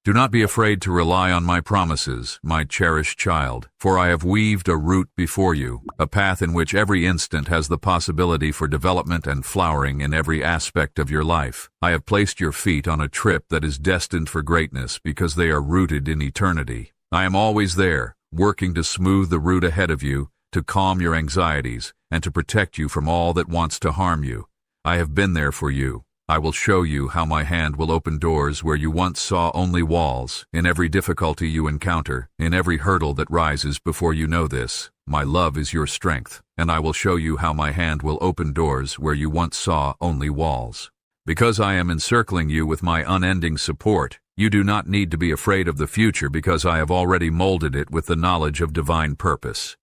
Do not be afraid to rely on my promises, my cherished child, for I have weaved a route before you, a path in which every instant has the possibility for development and flowering in every aspect of your life. I have placed your feet on a trip that is destined for greatness because they are rooted in eternity. I am always there, working to smooth the route ahead of you, to calm your anxieties, and to protect you from all that wants to harm you. I have been there for you. I will show you how my hand will open doors where you once saw only walls, in every difficulty you encounter, in every hurdle that rises before you know this. My love is your strength, and I will show you how my hand will open doors where you once saw only walls. Because I am encircling you with my unending support, you do not need to be afraid of the future because I have already molded it with the knowledge of divine purpose.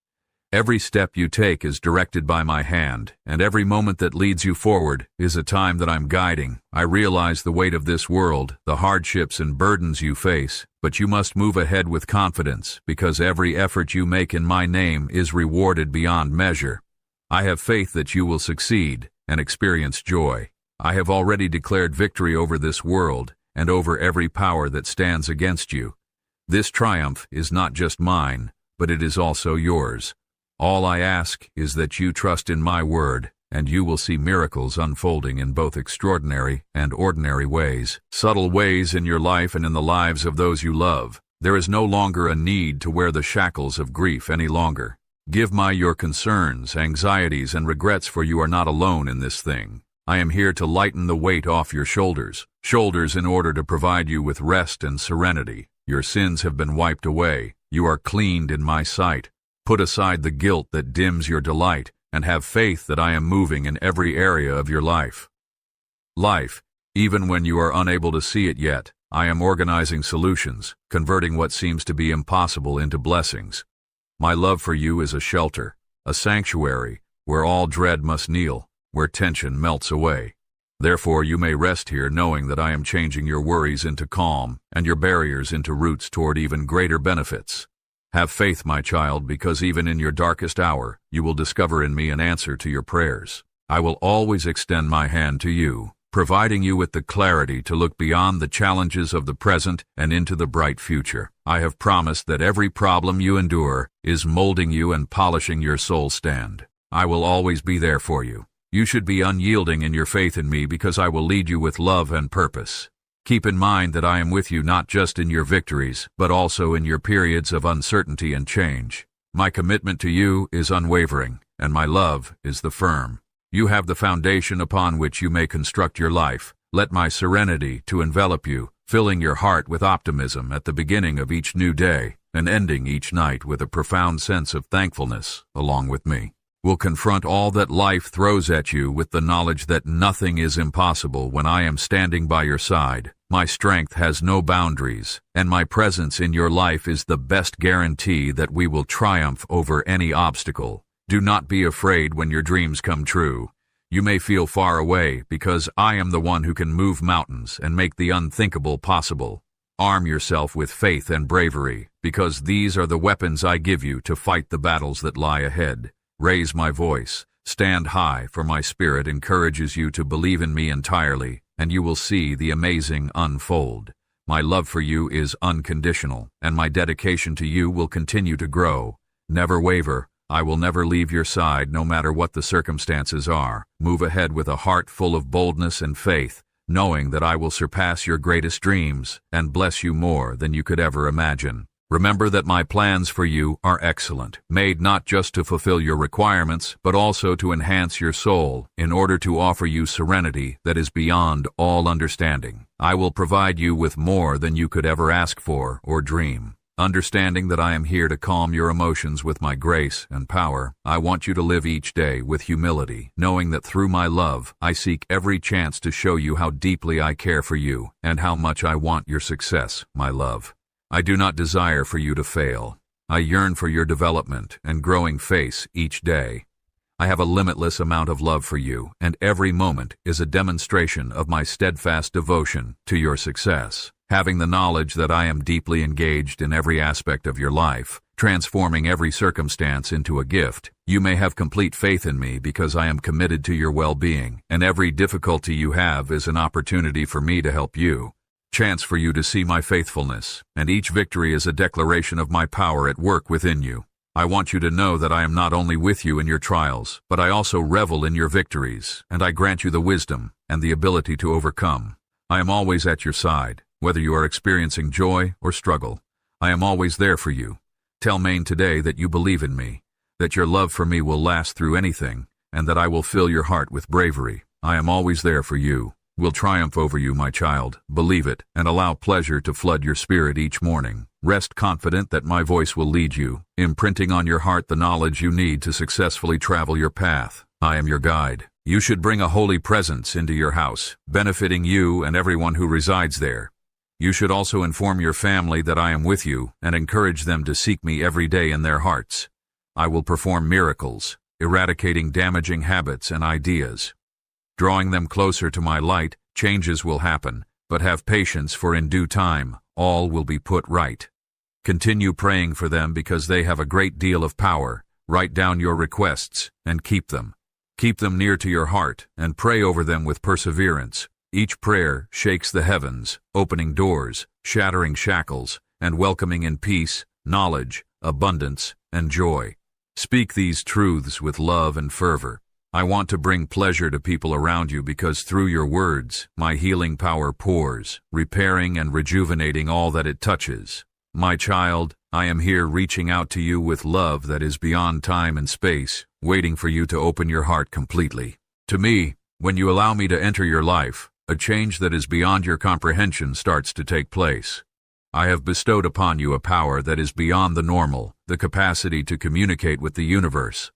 Every step you take is directed by my hand, and every moment that leads you forward is a time that I'm guiding. I realize the weight of this world, the hardships and burdens you face, but you must move ahead with confidence, because every effort you make in my name is rewarded beyond measure. I have faith that you will succeed and experience joy. I have already declared victory over this world and over every power that stands against you. This triumph is not just mine, but it is also yours. All I ask is that you trust in my word, and you will see miracles unfolding in both extraordinary and ordinary ways, subtle ways in your life and in the lives of those you love. There is no longer a need to wear the shackles of grief any longer. Give your concerns, anxieties, and regrets, for you are not alone in this thing. I am here to lighten the weight off your shoulders in order to provide you with rest and serenity. Your sins have been wiped away. You are cleaned in my sight. Put aside the guilt that dims your delight, and have faith that I am moving in every area of your life. Even when you are unable to see it yet, I am organizing solutions, converting what seems to be impossible into blessings. My love for you is a shelter, a sanctuary, where all dread must kneel, where tension melts away. Therefore you may rest here knowing that I am changing your worries into calm, and your barriers into routes toward even greater benefits. Have faith, my child, because even in your darkest hour, you will discover in me an answer to your prayers. I will always extend my hand to you, providing you with the clarity to look beyond the challenges of the present and into the bright future. I have promised that every problem you endure is molding you and polishing your soul stand. I will always be there for you. You should be unyielding in your faith in me because I will lead you with love and purpose. Keep in mind that I am with you not just in your victories, but also in your periods of uncertainty and change. My commitment to you is unwavering, and my love is the firm. You have the foundation upon which you may construct your life. Let my serenity to envelop you, filling your heart with optimism at the beginning of each new day, and ending each night with a profound sense of thankfulness along with me. Will confront all that life throws at you with the knowledge that nothing is impossible when I am standing by your side. My strength has no boundaries, and my presence in your life is the best guarantee that we will triumph over any obstacle. Do not be afraid when your dreams come true. You may feel far away because I am the one who can move mountains and make the unthinkable possible. Arm yourself with faith and bravery, because these are the weapons I give you to fight the battles that lie ahead. Raise my voice, stand high, for my spirit encourages you to believe in me entirely, and you will see the amazing unfold. My love for you is unconditional, and my dedication to you will continue to grow. Never waver. I will never leave your side no matter what the circumstances are. Move ahead with a heart full of boldness and faith, knowing that I will surpass your greatest dreams and bless you more than you could ever imagine. Remember that my plans for you are excellent, made not just to fulfill your requirements, but also to enhance your soul, in order to offer you serenity that is beyond all understanding. I will provide you with more than you could ever ask for or dream. Understanding that I am here to calm your emotions with my grace and power, I want you to live each day with humility, knowing that through my love, I seek every chance to show you how deeply I care for you and how much I want your success, my love. I do not desire for you to fail. I yearn for your development and growing face each day. I have a limitless amount of love for you, and every moment is a demonstration of my steadfast devotion to your success. Having the knowledge that I am deeply engaged in every aspect of your life, transforming every circumstance into a gift, you may have complete faith in me because I am committed to your well-being, and every difficulty you have is an opportunity for me to help you. chance for you to see my faithfulness, and each victory is a declaration of my power at work within you. I want you to know that I am not only with you in your trials, but I also revel in your victories, and I grant you the wisdom and the ability to overcome. I am always at your side, whether you are experiencing joy or struggle. I am always there for you. Tell Maine today that you believe in me, that your love for me will last through anything, and that I will fill your heart with bravery. I am always there for you. Will triumph over you, my child. Believe it, and allow pleasure to flood your spirit each morning. Rest confident that my voice will lead you, imprinting on your heart the knowledge you need to successfully travel your path. I am your guide. You should bring a holy presence into your house, benefiting you and everyone who resides there. You should also inform your family that I am with you and encourage them to seek me every day in their hearts. I will perform miracles, eradicating damaging habits and ideas. Drawing them closer to my light, changes will happen, but have patience, for in due time, all will be put right. Continue praying for them because they have a great deal of power. Write down your requests and keep them. Keep them near to your heart and pray over them with perseverance. Each prayer shakes the heavens, opening doors, shattering shackles, and welcoming in peace, knowledge, abundance, and joy. Speak these truths with love and fervor. I want to bring pleasure to people around you because through your words, my healing power pours, repairing and rejuvenating all that it touches. My child, I am here reaching out to you with love that is beyond time and space, waiting for you to open your heart completely. To me, when you allow me to enter your life, a change that is beyond your comprehension starts to take place. I have bestowed upon you a power that is beyond the normal, the capacity to communicate with the universe.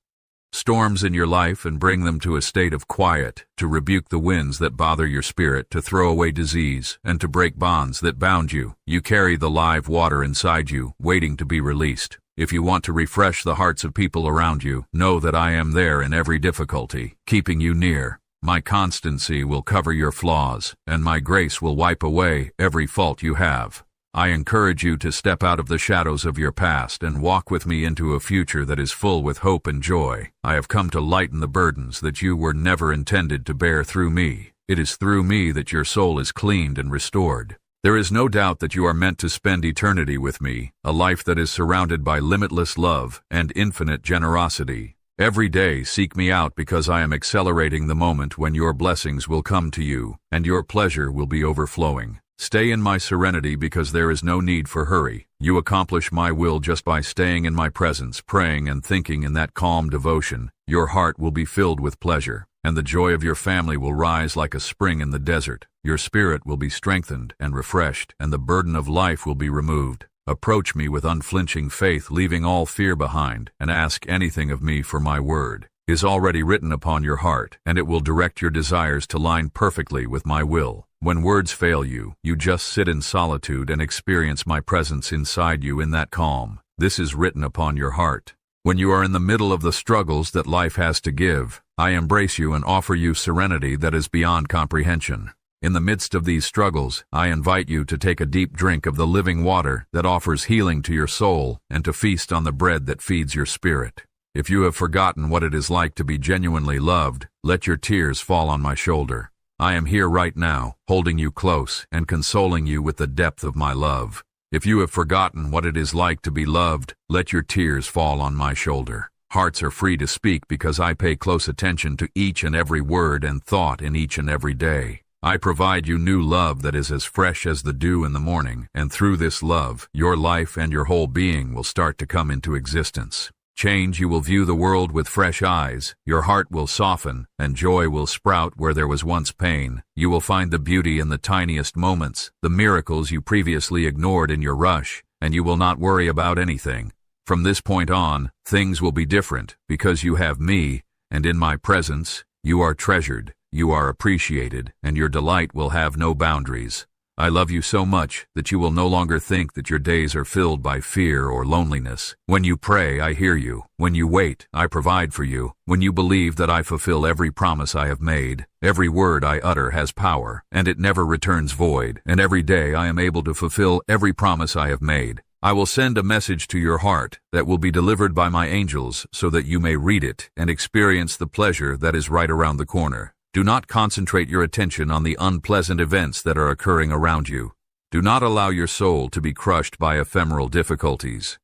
Storms in your life and bring them to a state of quiet, to rebuke the winds that bother your spirit, to throw away disease, and to break bonds that bound you. You carry the live water inside you, waiting to be released. If you want to refresh the hearts of people around you, know that I am there in every difficulty, keeping you near. My constancy will cover your flaws, and my grace will wipe away every fault you have. I encourage you to step out of the shadows of your past and walk with me into a future that is full with hope and joy. I have come to lighten the burdens that you were never intended to bear through me. It is through me that your soul is cleaned and restored. There is no doubt that you are meant to spend eternity with me, a life that is surrounded by limitless love and infinite generosity. Every day seek me out because I am accelerating the moment when your blessings will come to you and your pleasure will be overflowing. Stay in my serenity because there is no need for hurry. You accomplish my will just by staying in my presence, praying and thinking in that calm devotion. Your heart will be filled with pleasure, and the joy of your family will rise like a spring in the desert. Your spirit will be strengthened and refreshed, and the burden of life will be removed. Approach me with unflinching faith, leaving all fear behind, and ask anything of me, for my word is already written upon your heart, and it will direct your desires to line perfectly with my will. When words fail you, you just sit in solitude and experience my presence inside you in that calm. This is written upon your heart. When you are in the middle of the struggles that life has to give, I embrace you and offer you serenity that is beyond comprehension. In the midst of these struggles, I invite you to take a deep drink of the living water that offers healing to your soul and to feast on the bread that feeds your spirit. If you have forgotten what it is like to be genuinely loved, let your tears fall on my shoulder. I am here right now, holding you close and consoling you with the depth of my love. If you have forgotten what it is like to be loved, let your tears fall on my shoulder. Hearts are free to speak because I pay close attention to each and every word and thought in each and every day. I provide you new love that is as fresh as the dew in the morning, and through this love, your life and your whole being will start to come into existence. Change, you will view the world with fresh eyes, your heart will soften, and joy will sprout where there was once pain. You will find the beauty in the tiniest moments, the miracles you previously ignored in your rush, and you will not worry about anything. From this point on, things will be different, because you have me, and in my presence, you are treasured, you are appreciated, and your delight will have no boundaries. I love you so much that you will no longer think that your days are filled by fear or loneliness. When you pray, I hear you. When you wait, I provide for you. When you believe that I fulfill every promise I have made, every word I utter has power, and it never returns void, and every day I am able to fulfill every promise I have made. I will send a message to your heart that will be delivered by my angels so that you may read it and experience the pleasure that is right around the corner. Do not concentrate your attention on the unpleasant events that are occurring around you. Do not allow your soul to be crushed by ephemeral difficulties.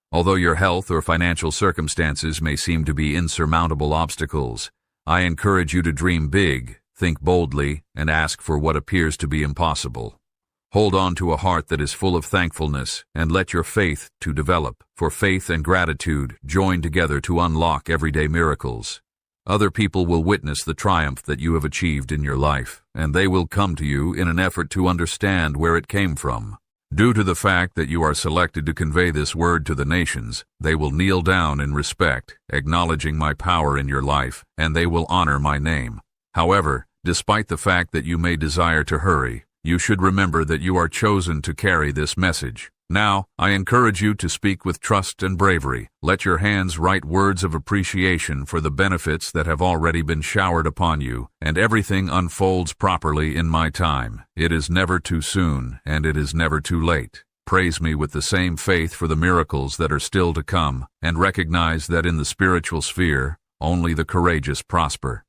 Although your health or financial circumstances may seem to be insurmountable obstacles, I encourage you to dream big, think boldly, and ask for what appears to be impossible. Hold on to a heart that is full of thankfulness and let your faith to develop, for faith and gratitude join together to unlock everyday miracles. Other people will witness the triumph that you have achieved in your life, and they will come to you in an effort to understand where it came from. Due to the fact that you are selected to convey this word to the nations, they will kneel down in respect, acknowledging my power in your life, and they will honor my name. However, despite the fact that you may desire to hurry, you should remember that you are chosen to carry this message. Now, I encourage you to speak with trust and bravery. Let your hands write words of appreciation for the benefits that have already been showered upon you, and everything unfolds properly in my time. It is never too soon, and it is never too late. Praise me with the same faith for the miracles that are still to come, and recognize that in the spiritual sphere, only the courageous prosper.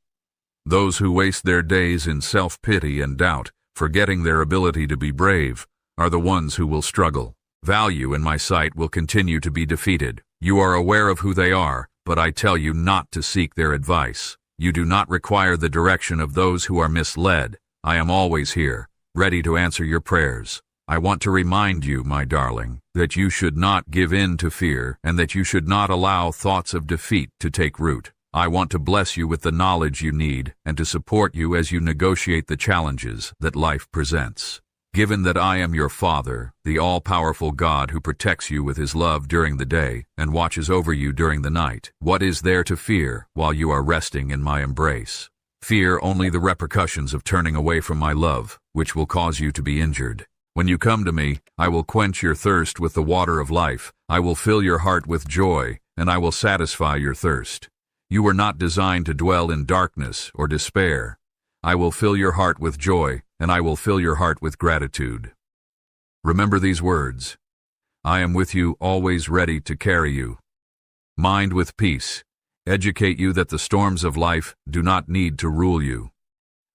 Those who waste their days in self-pity and doubt, forgetting their ability to be brave, are the ones who will struggle. Value in my sight will continue to be defeated. You are aware of who they are, but I tell you not to seek their advice. You do not require the direction of those who are misled. I am always here, ready to answer your prayers. I want to remind you, my darling, that you should not give in to fear and that you should not allow thoughts of defeat to take root. I want to bless you with the knowledge you need and to support you as you negotiate the challenges that life presents. Given that I am your Father, the all-powerful God who protects you with his love during the day and watches over you during the night, what is there to fear while you are resting in my embrace? Fear only the repercussions of turning away from my love, which will cause you to be injured. When you come to me, I will quench your thirst with the water of life. I will fill your heart with joy, and I will satisfy your thirst. You were not designed to dwell in darkness or despair. I will fill your heart with joy, and I will fill your heart with gratitude. Remember these words. I am with you, always ready to carry you. Mind with peace. Educate you that the storms of life do not need to rule you.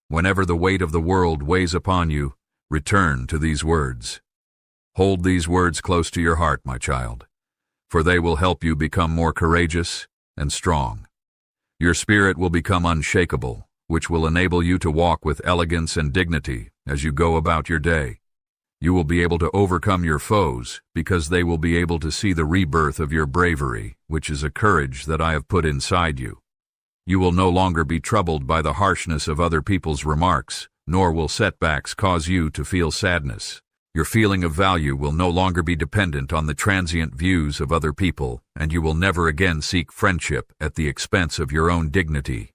Whenever the weight of the world weighs upon you, return to these words. Hold these words close to your heart, my child, for they will help you become more courageous and strong. Your spirit will become unshakable, which will enable you to walk with elegance and dignity as you go about your day. You will be able to overcome your foes because they will be able to see the rebirth of your bravery, which is a courage that I have put inside you. You will no longer be troubled by the harshness of other people's remarks, nor will setbacks cause you to feel sadness. Your feeling of value will no longer be dependent on the transient views of other people, and you will never again seek friendship at the expense of your own dignity.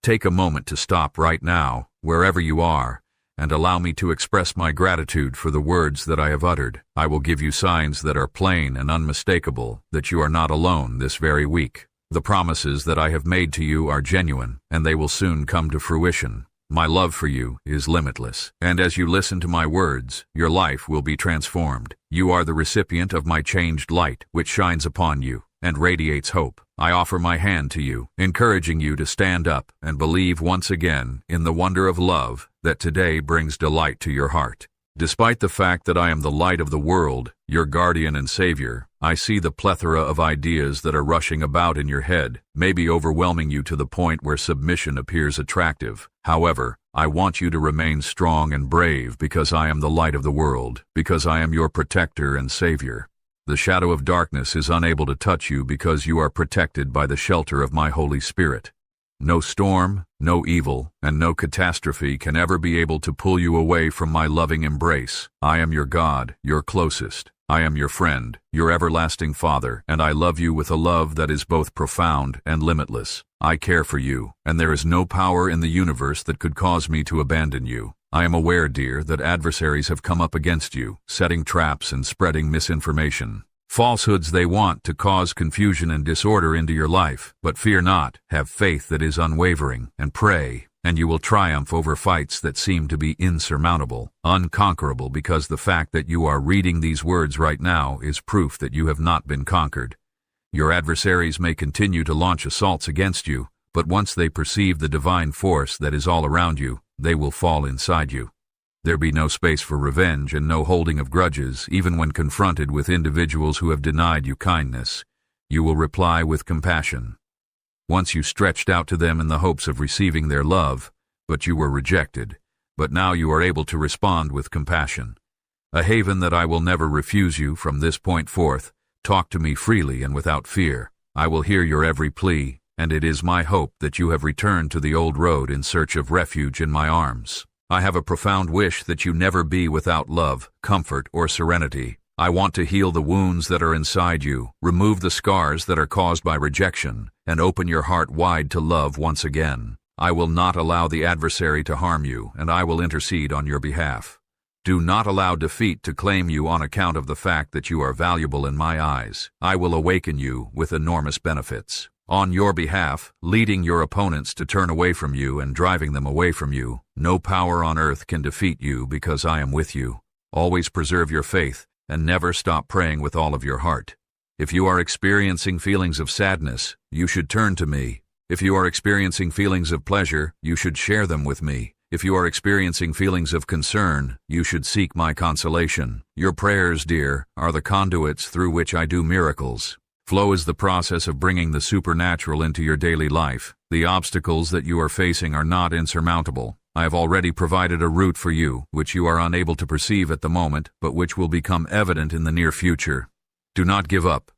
Take a moment to stop right now, wherever you are, and allow me to express my gratitude for the words that I have uttered. I will give you signs that are plain and unmistakable that you are not alone this very week. The promises that I have made to you are genuine, and they will soon come to fruition. My love for you is limitless, and as you listen to my words, your life will be transformed. You are the recipient of my changed light, which shines upon you and radiates hope. I offer my hand to you, encouraging you to stand up and believe once again in the wonder of love that today brings delight to your heart. Despite the fact that I am the light of the world, your guardian and savior, I see the plethora of ideas that are rushing about in your head, maybe overwhelming you to the point where submission appears attractive. However, I want you to remain strong and brave because I am the light of the world, because I am your protector and savior. The shadow of darkness is unable to touch you because you are protected by the shelter of my Holy Spirit. No storm, no evil, and no catastrophe can ever be able to pull you away from my loving embrace. I am your God, your closest. I am your friend, your everlasting Father, and I love you with a love that is both profound and limitless. I care for you, and there is no power in the universe that could cause me to abandon you. I am aware, dear, that adversaries have come up against you, setting traps and spreading misinformation. Falsehoods they want to cause confusion and disorder into your life. But fear not, have faith that is unwavering, and pray, and you will triumph over fights that seem to be insurmountable, unconquerable, because the fact that you are reading these words right now is proof that you have not been conquered. Your adversaries may continue to launch assaults against you, but once they perceive the divine force that is all around you, they will fall inside you. There be no space for revenge and no holding of grudges, even when confronted with individuals who have denied you kindness. You will reply with compassion. Once you stretched out to them in the hopes of receiving their love, but you were rejected. But now you are able to respond with compassion. A haven that I will never refuse you from this point forth. Talk to me freely and without fear. I will hear your every plea, and it is my hope that you have returned to the old road in search of refuge in my arms. I have a profound wish that you never be without love, comfort, or serenity. I want to heal the wounds that are inside you, remove the scars that are caused by rejection, and open your heart wide to love once again. I will not allow the adversary to harm you, and I will intercede on your behalf. Do not allow defeat to claim you on account of the fact that you are valuable in my eyes. I will awaken you with enormous benefits. On your behalf, leading your opponents to turn away from you and driving them away from you. No power on earth can defeat you because I am with you. Always preserve your faith and never stop praying with all of your heart. If you are experiencing feelings of sadness, you should turn to me. If you are experiencing feelings of pleasure, you should share them with me. If you are experiencing feelings of concern, you should seek my consolation. Your prayers, dear, are the conduits through which I do miracles. Flow is the process of bringing the supernatural into your daily life. The obstacles that you are facing are not insurmountable. I have already provided a route for you, which you are unable to perceive at the moment, but which will become evident in the near future. Do not give up.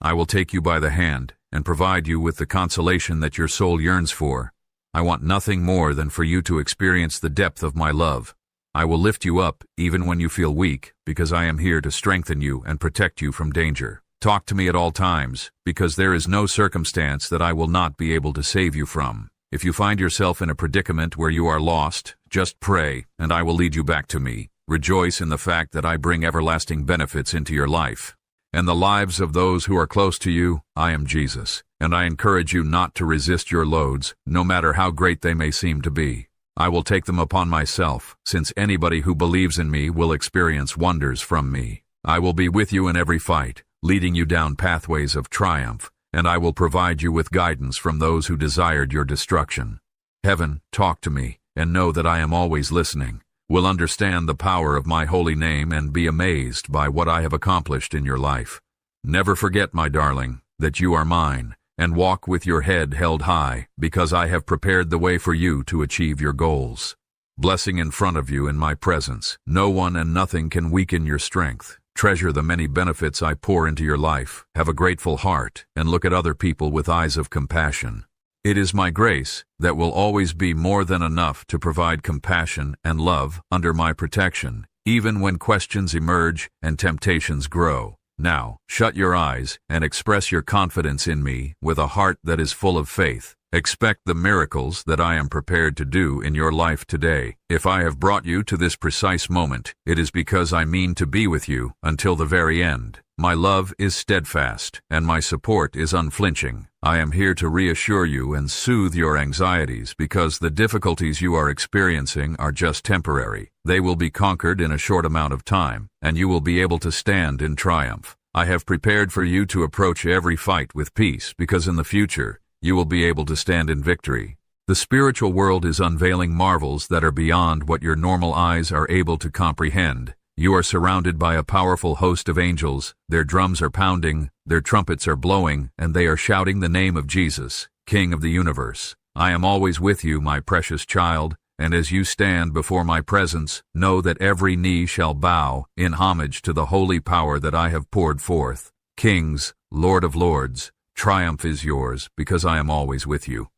I will take you by the hand and provide you with the consolation that your soul yearns for. I want nothing more than for you to experience the depth of my love. I will lift you up even when you feel weak, because I am here to strengthen you and protect you from danger. Talk to me at all times, because there is no circumstance that I will not be able to save you from. If you find yourself in a predicament where you are lost, just pray, and I will lead you back to me. Rejoice in the fact that I bring everlasting benefits into your life and the lives of those who are close to you. I am Jesus, and I encourage you not to resist your loads, no matter how great they may seem to be. I will take them upon myself, since anybody who believes in me will experience wonders from me. I will be with you in every fight, leading you down pathways of triumph, and I will provide you with guidance from those who desired your destruction. Heaven, talk to me, and know that I am always listening. Will understand the power of my holy name and be amazed by what I have accomplished in your life. Never forget, my darling, that you are mine, and walk with your head held high, because I have prepared the way for you to achieve your goals. Blessing in front of you in my presence. No one and nothing can weaken your strength. Treasure the many benefits I pour into your life. Have a grateful heart, and look at other people with eyes of compassion. It is my grace that will always be more than enough to provide compassion and love under my protection, even when questions emerge and temptations grow. Now, shut your eyes and express your confidence in me with a heart that is full of faith. Expect the miracles that I am prepared to do in your life today. If I have brought you to this precise moment, it is because I mean to be with you until the very end. My love is steadfast, and my support is unflinching. I am here to reassure you and soothe your anxieties, because the difficulties you are experiencing are just temporary. They will be conquered in a short amount of time, and you will be able to stand in triumph. I have prepared for you to approach every fight with peace, because in the future, you will be able to stand in victory. The spiritual world is unveiling marvels that are beyond what your normal eyes are able to comprehend. You are surrounded by a powerful host of angels. Their drums are pounding, their trumpets are blowing, and they are shouting the name of Jesus, King of the universe. I am always with you, my precious child, and as you stand before my presence, know that every knee shall bow in homage to the holy power that I have poured forth. Kings, Lord of lords, triumph is yours, because I am always with you.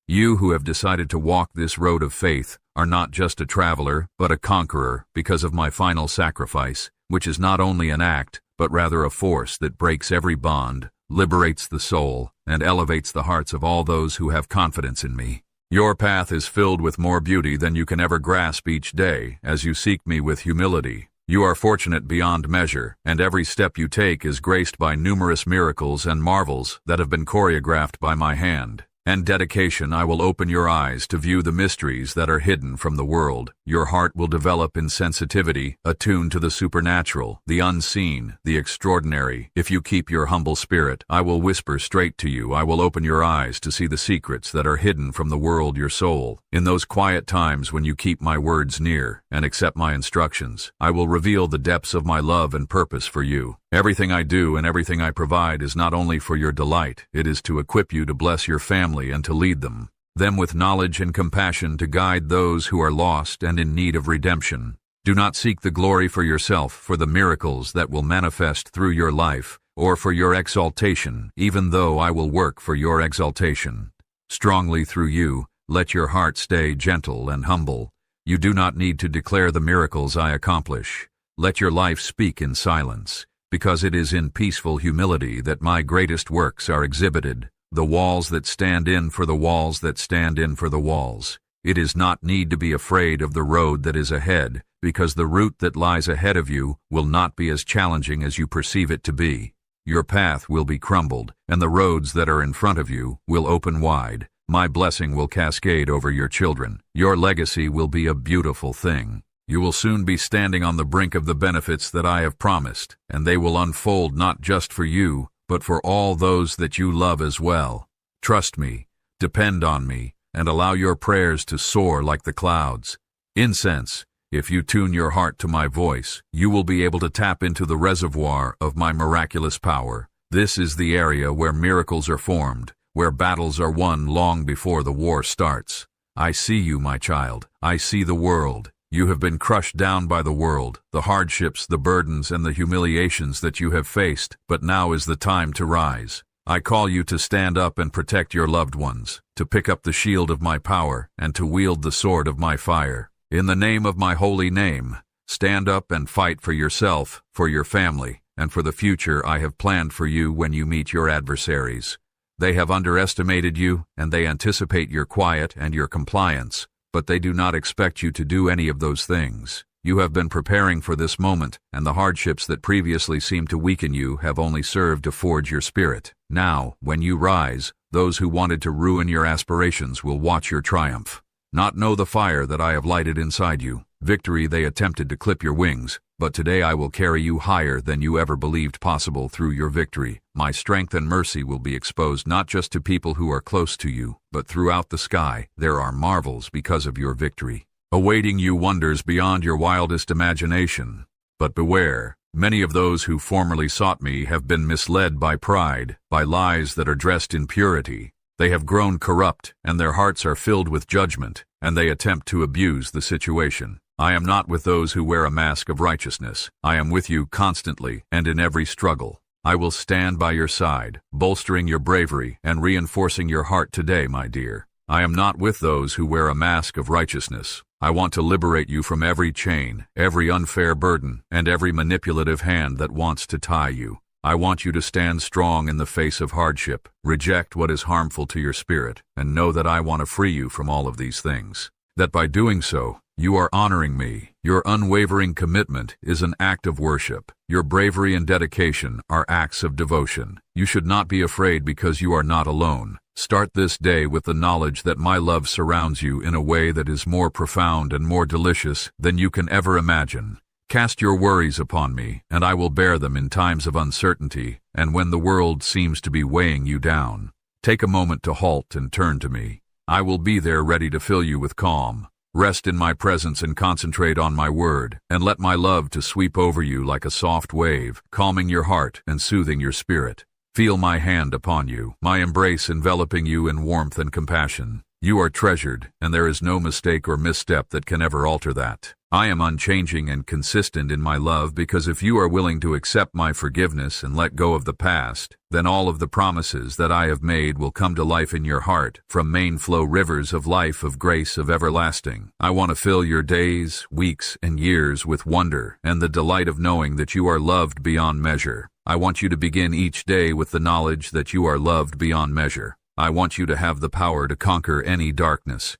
You who have decided to walk this road of faith are not just a traveler, but a conqueror, because of my final sacrifice, which is not only an act, but rather a force that breaks every bond, liberates the soul, and elevates the hearts of all those who have confidence in me. Your path is filled with more beauty than you can ever grasp each day as you seek me with humility. You are fortunate beyond measure, and every step you take is graced by numerous miracles and marvels that have been choreographed by my hand. and dedication, I will open your eyes to view the mysteries that are hidden from the world. Your heart will develop in sensitivity, attuned to the supernatural, the unseen, the extraordinary. If you keep your humble spirit, I will whisper straight to you. I will open your eyes to see the secrets that are hidden from the world, your soul. In those quiet times when you keep my words near and accept my instructions, I will reveal the depths of my love and purpose for you. Everything I do and everything I provide is not only for your delight, it is to equip you to bless your family and to lead them with knowledge and compassion, to guide those who are lost and in need of redemption. Do not seek the glory for yourself, for the miracles that will manifest through your life, or for your exaltation, even though I will work for your exaltation. Strongly through you, let your heart stay gentle and humble. You do not need to declare the miracles I accomplish. Let your life speak in silence, because it is in peaceful humility that my greatest works are exhibited. The walls that stand in for the walls that stand in for the walls. It is not need to be afraid of the road that is ahead, because the route that lies ahead of you will not be as challenging as you perceive it to be. Your path will be crumbled, and the roads that are in front of you will open wide. My blessing will cascade over your children. Your legacy will be a beautiful thing. You will soon be standing on the brink of the benefits that I have promised, and they will unfold not just for you, but for all those that you love as well. Trust me, depend on me, and allow your prayers to soar like the clouds. Incense, if you tune your heart to my voice, you will be able to tap into the reservoir of my miraculous power. This is the area where miracles are formed, where battles are won long before the war starts. I see you, my child. I see the world. You have been crushed down by the world, the hardships, the burdens, and the humiliations that you have faced, but now is the time to rise. I call you to stand up and protect your loved ones, to pick up the shield of my power, and to wield the sword of my fire. In the name of my holy name, stand up and fight for yourself, for your family, and for the future I have planned for you when you meet your adversaries. They have underestimated you, and they anticipate your quiet and your compliance. But they do not expect you to do any of those things. You have been preparing for this moment, and the hardships that previously seemed to weaken you have only served to forge your spirit. Now, when you rise, those who wanted to ruin your aspirations will watch your triumph. Not know the fire that I have lighted inside you. Victory, they attempted to clip your wings, but today I will carry you higher than you ever believed possible through your victory. My strength and mercy will be exposed not just to people who are close to you, but throughout the sky. There are marvels because of your victory. Awaiting you wonders beyond your wildest imagination. But beware, many of those who formerly sought me have been misled by pride, by lies that are dressed in purity. They have grown corrupt, and their hearts are filled with judgment, and they attempt to abuse the situation. I am not with those who wear a mask of righteousness. I am with you constantly and in every struggle. I will stand by your side, bolstering your bravery and reinforcing your heart today, my dear. I am not with those who wear a mask of righteousness. I want to liberate you from every chain, every unfair burden, and every manipulative hand that wants to tie you. I want you to stand strong in the face of hardship, reject what is harmful to your spirit, and know that I want to free you from all of these things. That by doing so, you are honoring me. Your unwavering commitment is an act of worship. Your bravery and dedication are acts of devotion. You should not be afraid because you are not alone. Start this day with the knowledge that my love surrounds you in a way that is more profound and more delicious than you can ever imagine. Cast your worries upon me, and I will bear them in times of uncertainty and when the world seems to be weighing you down. Take a moment to halt and turn to me. I will be there ready to fill you with calm. Rest in my presence and concentrate on my word, and let my love to sweep over you like a soft wave, calming your heart and soothing your spirit. Feel my hand upon you, my embrace enveloping you in warmth and compassion. You are treasured, and there is no mistake or misstep that can ever alter that. I am unchanging and consistent in my love because if you are willing to accept my forgiveness and let go of the past, then all of the promises that I have made will come to life in your heart, from main flow rivers of life, of grace, of everlasting. I want to fill your days, weeks, and years with wonder and the delight of knowing that you are loved beyond measure. I want you to begin each day with the knowledge that you are loved beyond measure. I want you to have the power to conquer any darkness.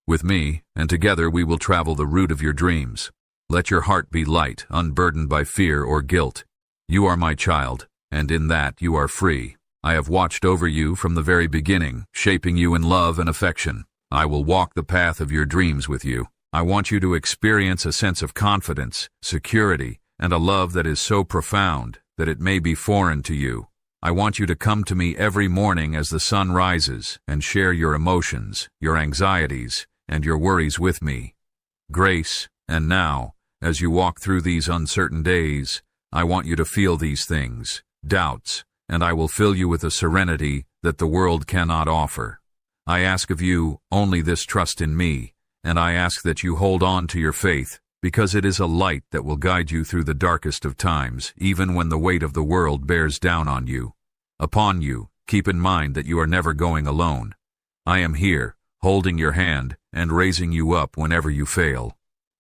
With me, and together we will travel the route of your dreams. Let your heart be light, unburdened by fear or guilt. You are my child, and in that you are free. I have watched over you from the very beginning, shaping you in love and affection. I will walk the path of your dreams with you. I want you to experience a sense of confidence, security, and a love that is so profound that it may be foreign to you. I want you to come to me every morning as the sun rises and share your emotions, your anxieties, and your worries with me. Grace, and now, as you walk through these uncertain days, I want you to feel these things, doubts, and I will fill you with a serenity that the world cannot offer. I ask of you only this trust in me, and I ask that you hold on to your faith, because it is a light that will guide you through the darkest of times, even when the weight of the world bears down on you. Upon you, keep in mind that you are never going alone. I am here, holding your hand and raising you up whenever you fail.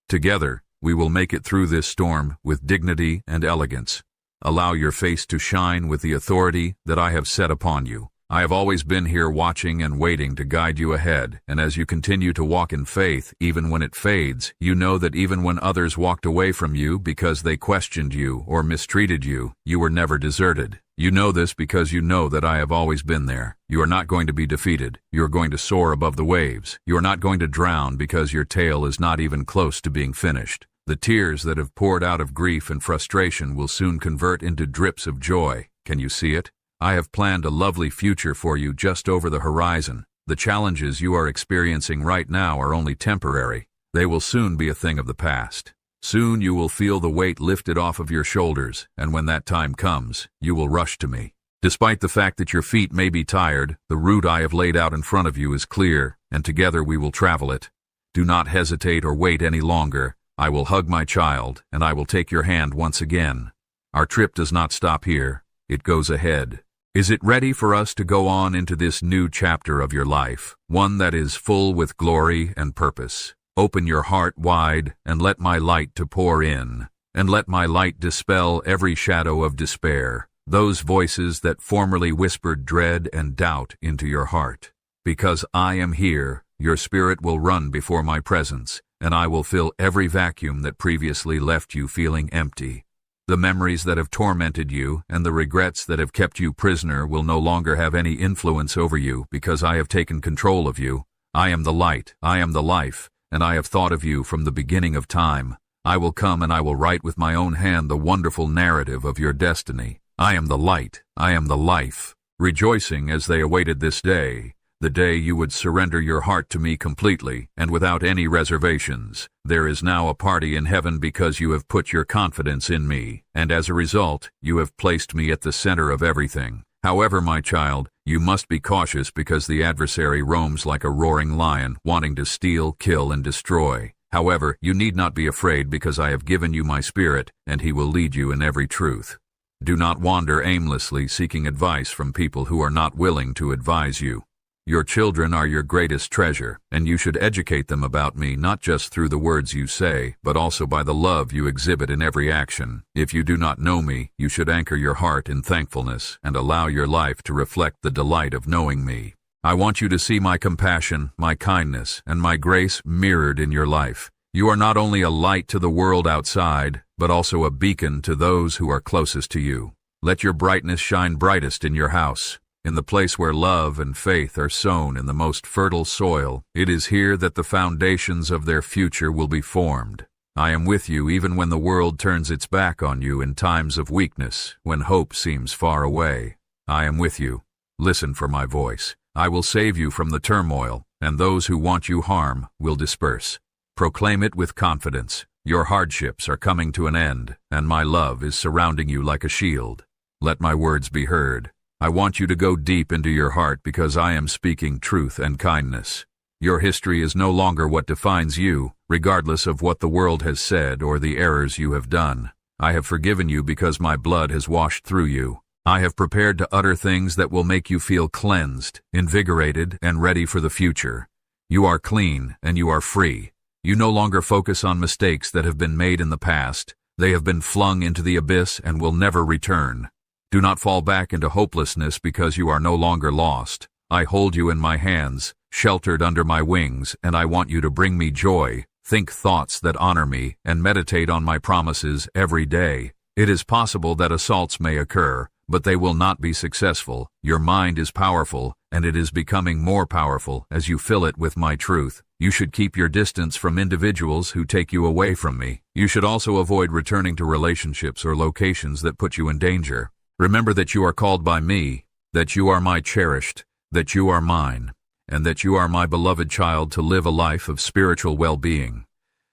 Together, we will make it through this storm with dignity and elegance. Allow your face to shine with the authority that I have set upon you. I have always been here watching and waiting to guide you ahead, and as you continue to walk in faith, even when it fades, you know that even when others walked away from you because they questioned you or mistreated you, you were never deserted. You know this because you know that I have always been there. You are not going to be defeated. You are going to soar above the waves. You are not going to drown because your tale is not even close to being finished. The tears that have poured out of grief and frustration will soon convert into drips of joy. Can you see it? I have planned a lovely future for you just over the horizon. The challenges you are experiencing right now are only temporary. They will soon be a thing of the past. Soon you will feel the weight lifted off of your shoulders, and when that time comes, you will rush to me. Despite the fact that your feet may be tired, the route I have laid out in front of you is clear, and together we will travel it. Do not hesitate or wait any longer. I will hug my child, and I will take your hand once again. Our trip does not stop here. It goes ahead. Is it ready for us to go on into this new chapter of your life, one that is full with glory and purpose? Open your heart wide and let my light to pour in, and let my light dispel every shadow of despair, those voices that formerly whispered dread and doubt into your heart. Because I am here, your spirit will run before my presence, and I will fill every vacuum that previously left you feeling empty. The memories that have tormented you and the regrets that have kept you prisoner will no longer have any influence over you because I have taken control of you. I am the light, I am the life, and I have thought of you from the beginning of time. I will come and I will write with my own hand the wonderful narrative of your destiny. I am the light, I am the life. Rejoicing as they awaited this day, the day you would surrender your heart to me completely and without any reservations. There is now a party in heaven because you have put your confidence in me, and as a result, you have placed me at the center of everything. However, my child, you must be cautious because the adversary roams like a roaring lion, wanting to steal, kill, and destroy. However, you need not be afraid because I have given you my spirit, and he will lead you in every truth. Do not wander aimlessly seeking advice from people who are not willing to advise you. Your children are your greatest treasure, and you should educate them about me not just through the words you say, but also by the love you exhibit in every action. If you do not know me, you should anchor your heart in thankfulness and allow your life to reflect the delight of knowing me. I want you to see my compassion, my kindness, and my grace mirrored in your life. You are not only a light to the world outside, but also a beacon to those who are closest to you. Let your brightness shine brightest in your house. In the place where love and faith are sown in the most fertile soil, it is here that the foundations of their future will be formed. I am with you even when the world turns its back on you in times of weakness, when hope seems far away. I am with you. Listen for my voice. I will save you from the turmoil, and those who want you harm will disperse. Proclaim it with confidence. Your hardships are coming to an end, and my love is surrounding you like a shield. Let my words be heard. I want you to go deep into your heart because I am speaking truth and kindness. Your history is no longer what defines you, regardless of what the world has said or the errors you have done. I have forgiven you because my blood has washed through you. I have prepared to utter things that will make you feel cleansed, invigorated, and ready for the future. You are clean and you are free. You no longer focus on mistakes that have been made in the past. They have been flung into the abyss and will never return. Do not fall back into hopelessness because you are no longer lost. I hold you in my hands, sheltered under my wings, and I want you to bring me joy. Think thoughts that honor me, and meditate on my promises every day. It is possible that assaults may occur, but they will not be successful. Your mind is powerful, and it is becoming more powerful as you fill it with my truth. You should keep your distance from individuals who take you away from me. You should also avoid returning to relationships or locations that put you in danger. Remember that you are called by me, that you are my cherished, that you are mine, and that you are my beloved child to live a life of spiritual well-being.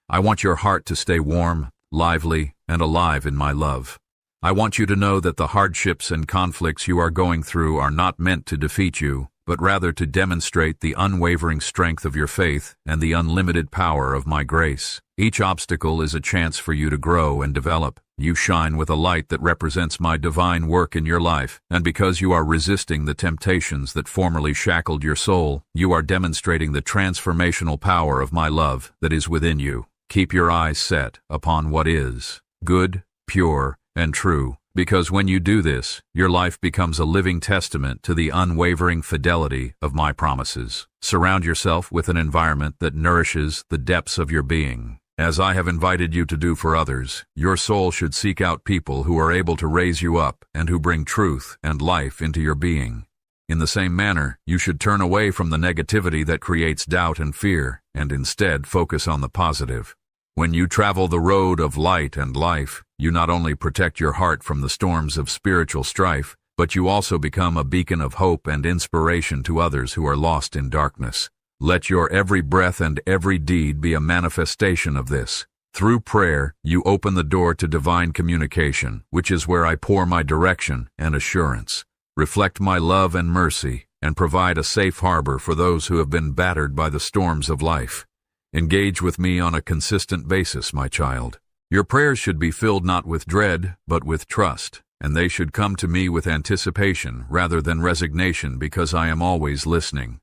I want your heart to stay warm, lively, and alive in my love. I want you to know that the hardships and conflicts you are going through are not meant to defeat you, but rather to demonstrate the unwavering strength of your faith and the unlimited power of my grace. Each obstacle is a chance for you to grow and develop. You shine with a light that represents my divine work in your life, and because you are resisting the temptations that formerly shackled your soul, you are demonstrating the transformational power of my love that is within you. Keep your eyes set upon what is good, pure, and true, because when you do this, your life becomes a living testament to the unwavering fidelity of my promises. Surround yourself with an environment that nourishes the depths of your being. As I have invited you to do for others, your soul should seek out people who are able to raise you up and who bring truth and life into your being. In the same manner, you should turn away from the negativity that creates doubt and fear, and instead focus on the positive. When you travel the road of light and life, you not only protect your heart from the storms of spiritual strife, but you also become a beacon of hope and inspiration to others who are lost in darkness. Let your every breath and every deed be a manifestation of this. Through prayer, you open the door to divine communication, which is where I pour my direction and assurance. Reflect my love and mercy, and provide a safe harbor for those who have been battered by the storms of life. Engage with me on a consistent basis, my child. Your prayers should be filled not with dread, but with trust, and they should come to me with anticipation rather than resignation, because I am always listening.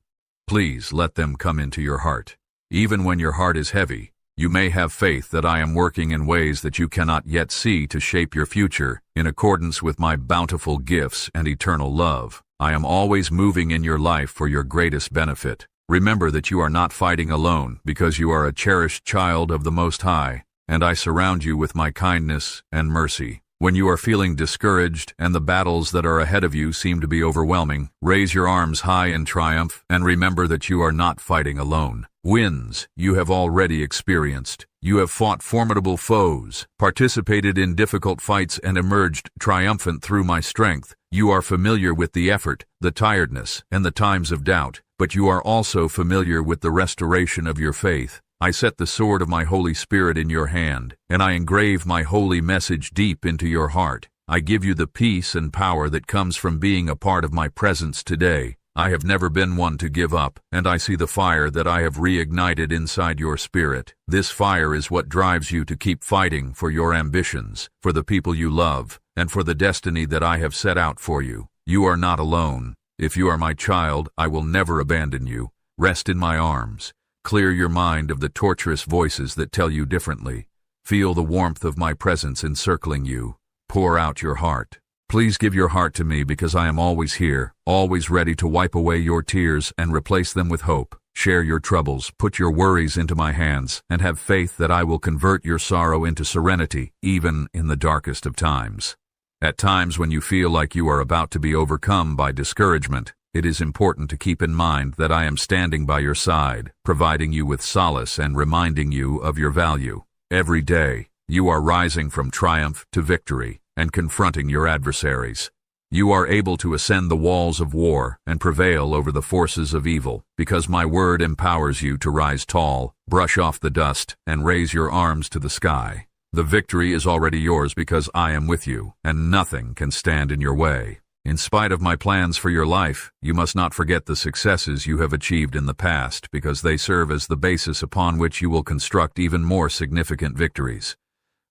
Please let them come into your heart. Even when your heart is heavy, you may have faith that I am working in ways that you cannot yet see to shape your future, in accordance with my bountiful gifts and eternal love. I am always moving in your life for your greatest benefit. Remember that you are not fighting alone, because you are a cherished child of the Most High, and I surround you with my kindness and mercy. When you are feeling discouraged and the battles that are ahead of you seem to be overwhelming, raise your arms high in triumph and remember that you are not fighting alone. Wins you have already experienced. You have fought formidable foes, participated in difficult fights, and emerged triumphant through my strength. You are familiar with the effort, the tiredness, and the times of doubt, but you are also familiar with the restoration of your faith. I set the sword of my Holy Spirit in your hand, and I engrave my holy message deep into your heart. I give you the peace and power that comes from being a part of my presence today. I have never been one to give up, and I see the fire that I have reignited inside your spirit. This fire is what drives you to keep fighting for your ambitions, for the people you love, and for the destiny that I have set out for you. You are not alone. If you are my child, I will never abandon you. Rest in my arms. Clear your mind of the torturous voices that tell you differently. Feel the warmth of my presence encircling you. Pour out your heart. Please give your heart to me, because I am always here, always ready to wipe away your tears and replace them with hope. Share your troubles, put your worries into my hands, and have faith that I will convert your sorrow into serenity, even in the darkest of times. At times when you feel like you are about to be overcome by discouragement, it is important to keep in mind that I am standing by your side, providing you with solace and reminding you of your value. Every day, you are rising from triumph to victory and confronting your adversaries. You are able to ascend the walls of war and prevail over the forces of evil, because my word empowers you to rise tall, brush off the dust, and raise your arms to the sky. The victory is already yours because I am with you, and nothing can stand in your way. In spite of my plans for your life, you must not forget the successes you have achieved in the past, because they serve as the basis upon which you will construct even more significant victories.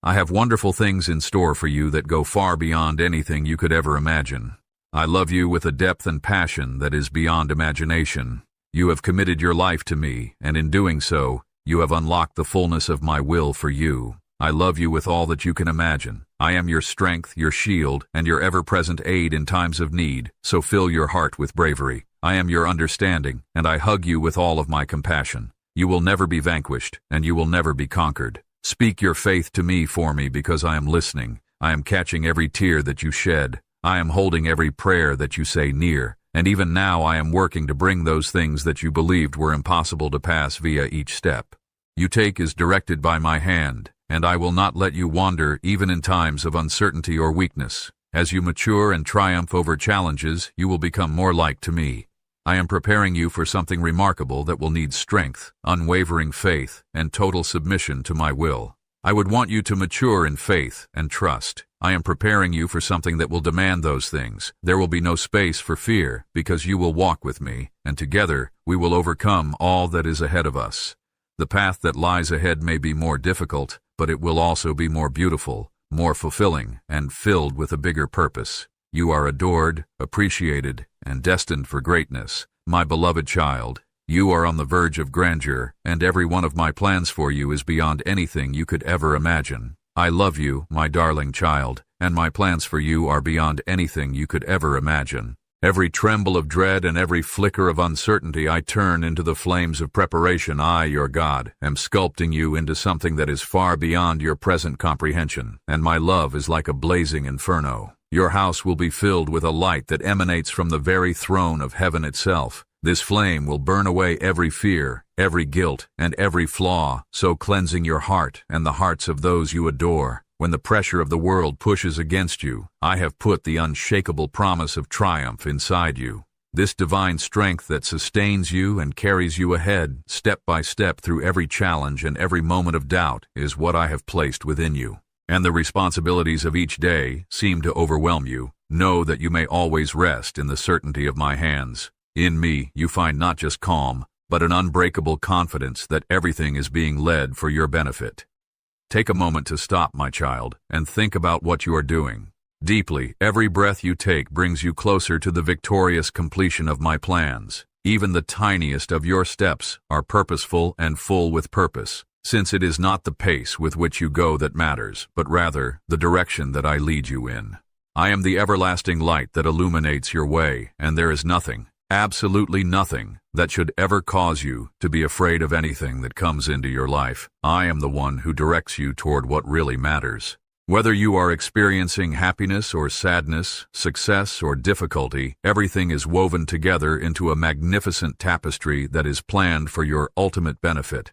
I have wonderful things in store for you that go far beyond anything you could ever imagine. I love you with a depth and passion that is beyond imagination. You have committed your life to me, and in doing so, you have unlocked the fullness of my will for you. I love you with all that you can imagine. I am your strength, your shield, and your ever-present aid in times of need, so fill your heart with bravery. I am your understanding, and I hug you with all of my compassion. You will never be vanquished, and you will never be conquered. Speak your faith to me for me, because I am listening. I am catching every tear that you shed. I am holding every prayer that you say near, and even now I am working to bring those things that you believed were impossible to pass via each step. You take is directed by my hand, and I will not let you wander even in times of uncertainty or weakness. As you mature and triumph over challenges, you will become more like to me. I am preparing you for something remarkable that will need strength, unwavering faith, and total submission to my will. I would want you to mature in faith and trust. I am preparing you for something that will demand those things. There will be no space for fear, because you will walk with me, and together we will overcome all that is ahead of us. The path that lies ahead may be more difficult, but it will also be more beautiful, more fulfilling, and filled with a bigger purpose. You are adored, appreciated, and destined for greatness. My beloved child, you are on the verge of grandeur, and every one of my plans for you is beyond anything you could ever imagine. I love you, my darling child, and my plans for you are beyond anything you could ever imagine. Every tremble of dread and every flicker of uncertainty I turn into the flames of preparation. I, your God, am sculpting you into something that is far beyond your present comprehension, and my love is like a blazing inferno. Your house will be filled with a light that emanates from the very throne of heaven itself. This flame will burn away every fear, every guilt, and every flaw, so cleansing your heart and the hearts of those you adore. When the pressure of the world pushes against you, I have put the unshakable promise of triumph inside you. This divine strength that sustains you and carries you ahead, step by step through every challenge and every moment of doubt, is what I have placed within you. And the responsibilities of each day seem to overwhelm you. Know that you may always rest in the certainty of my hands. In me, you find not just calm, but an unbreakable confidence that everything is being led for your benefit. Take a moment to stop, my child, and think about what you are doing. Deeply, every breath you take brings you closer to the victorious completion of my plans. Even the tiniest of your steps are purposeful and full with purpose, since it is not the pace with which you go that matters, but rather the direction that I lead you in. I am the everlasting light that illuminates your way, and there is nothing, absolutely nothing, that should ever cause you to be afraid of anything that comes into your life. I am the one who directs you toward what really matters. Whether you are experiencing happiness or sadness, success or difficulty, everything is woven together into a magnificent tapestry that is planned for your ultimate benefit.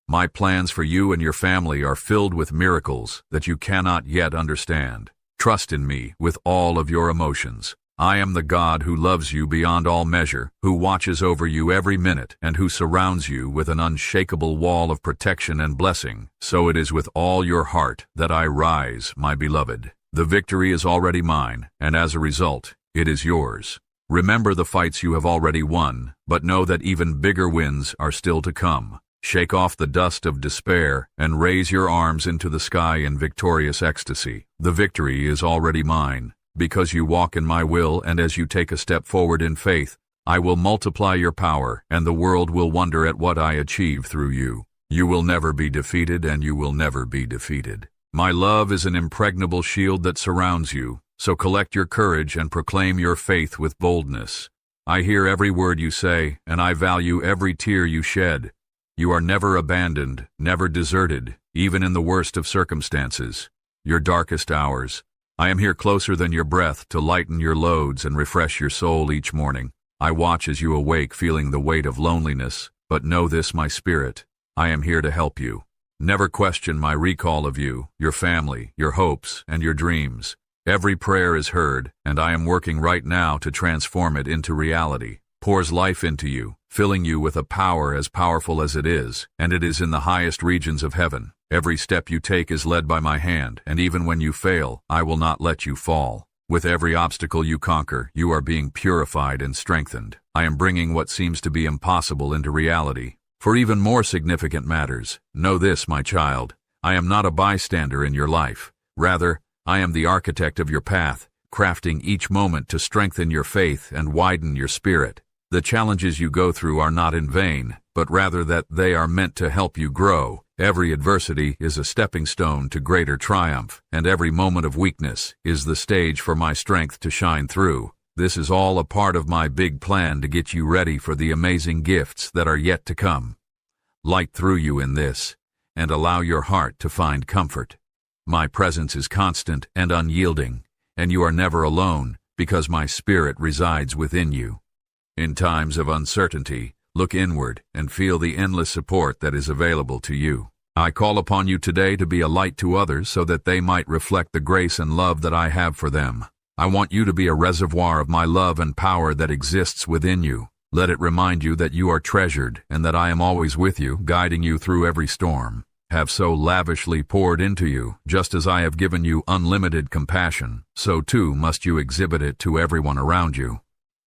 My plans for you and your family are filled with miracles that you cannot yet understand. Trust in me with all of your emotions. I am the God who loves you beyond all measure, who watches over you every minute, and who surrounds you with an unshakable wall of protection and blessing. So it is with all your heart that I rise, my beloved. The victory is already mine, and as a result, it is yours. Remember the fights you have already won, but know that even bigger wins are still to come. Shake off the dust of despair and raise your arms into the sky in victorious ecstasy. The victory is already mine. Because you walk in my will, and as you take a step forward in faith, I will multiply your power, and the world will wonder at what I achieve through you. You will never be defeated, and you will never be defeated. My love is an impregnable shield that surrounds you, so collect your courage and proclaim your faith with boldness. I hear every word you say, and I value every tear you shed. You are never abandoned, never deserted, even in the worst of circumstances, your darkest hours. I am here closer than your breath to lighten your loads and refresh your soul each morning. I watch as you awake feeling the weight of loneliness, but know this, my spirit, I am here to help you. Never question my recall of you, your family, your hopes, and your dreams. Every prayer is heard, and I am working right now to transform it into reality. Pours life into you, filling you with a power as powerful as it is, and it is in the highest regions of heaven. Every step you take is led by my hand, and even when you fail, I will not let you fall. With every obstacle you conquer, you are being purified and strengthened. I am bringing what seems to be impossible into reality. For even more significant matters, know this, my child, I am not a bystander in your life. Rather, I am the architect of your path, crafting each moment to strengthen your faith and widen your spirit. The challenges you go through are not in vain, but rather that they are meant to help you grow. Every adversity is a stepping stone to greater triumph, and every moment of weakness is the stage for my strength to shine through. This is all a part of my big plan to get you ready for the amazing gifts that are yet to come. Light through you in this, and allow your heart to find comfort. My presence is constant and unyielding, and you are never alone, because my Spirit resides within you. In times of uncertainty, look inward and feel the endless support that is available to you. I call upon you today to be a light to others so that they might reflect the grace and love that I have for them. I want you to be a reservoir of my love and power that exists within you. Let it remind you that you are treasured and that I am always with you, guiding you through every storm. Have so lavishly poured into you, just as I have given you unlimited compassion, so too must you exhibit it to everyone around you.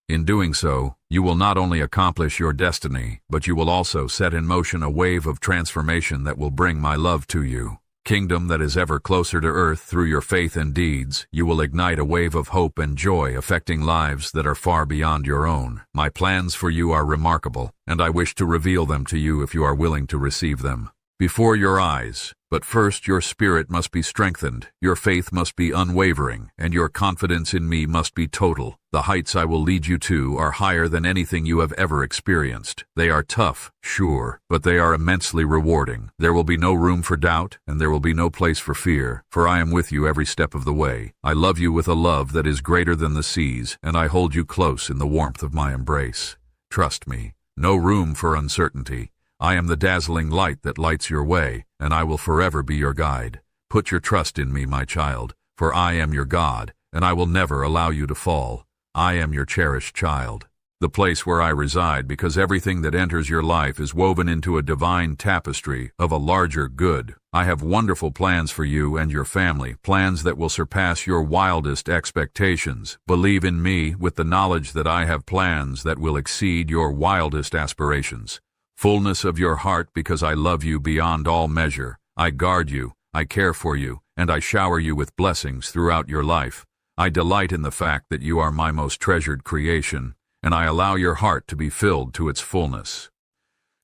In doing so, you will not only accomplish your destiny, but you will also set in motion a wave of transformation that will bring my love to you. Kingdom that is ever closer to earth through your faith and deeds, you will ignite a wave of hope and joy affecting lives that are far beyond your own. My plans for you are remarkable, and I wish to reveal them to you if you are willing to receive them. Before your eyes, but first your spirit must be strengthened, your faith must be unwavering, and your confidence in me must be total. The heights I will lead you to are higher than anything you have ever experienced. They are tough, sure, but they are immensely rewarding. There will be no room for doubt, and there will be no place for fear, for I am with you every step of the way. I love you with a love that is greater than the seas, and I hold you close in the warmth of my embrace. Trust me, no room for uncertainty. I am the dazzling light that lights your way, and I will forever be your guide. Put your trust in me, my child, for I am your God, and I will never allow you to fall. I am your cherished child, the place where I reside, because everything that enters your life is woven into a divine tapestry of a larger good. I have wonderful plans for you and your family, plans that will surpass your wildest expectations. Believe in me with the knowledge that I have plans that will exceed your wildest aspirations. Fullness of your heart, because I love you beyond all measure. I guard you, I care for you, and I shower you with blessings throughout your life. I delight in the fact that you are my most treasured creation, and I allow your heart to be filled to its fullness.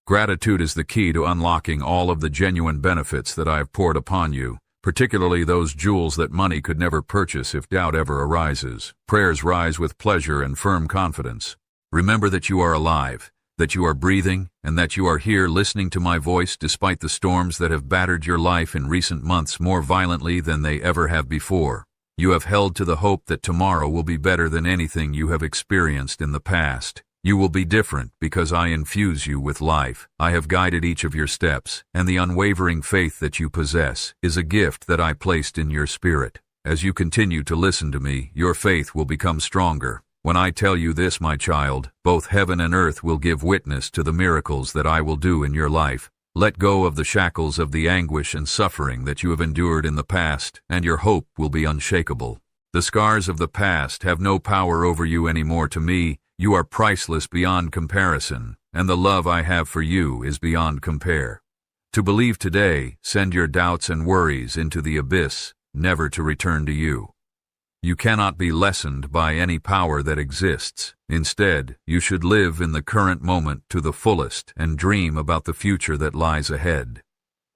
Gratitude is the key to unlocking all of the genuine benefits that I have poured upon you, particularly those jewels that money could never purchase if doubt ever arises. Prayers rise with pleasure and firm confidence. Remember that you are alive, that you are breathing, and that you are here listening to my voice despite the storms that have battered your life in recent months more violently than they ever have before. You have held to the hope that tomorrow will be better than anything you have experienced in the past. You will be different because I infuse you with life. I have guided each of your steps, and the unwavering faith that you possess is a gift that I placed in your spirit. As you continue to listen to me, your faith will become stronger. When I tell you this, my child, both heaven and earth will give witness to the miracles that I will do in your life. Let go of the shackles of the anguish and suffering that you have endured in the past, and your hope will be unshakable. The scars of the past have no power over you anymore. To me, you are priceless beyond comparison, and the love I have for you is beyond compare. To believe today, send your doubts and worries into the abyss, never to return to you. You cannot be lessened by any power that exists. Instead, you should live in the current moment to the fullest and dream about the future that lies ahead.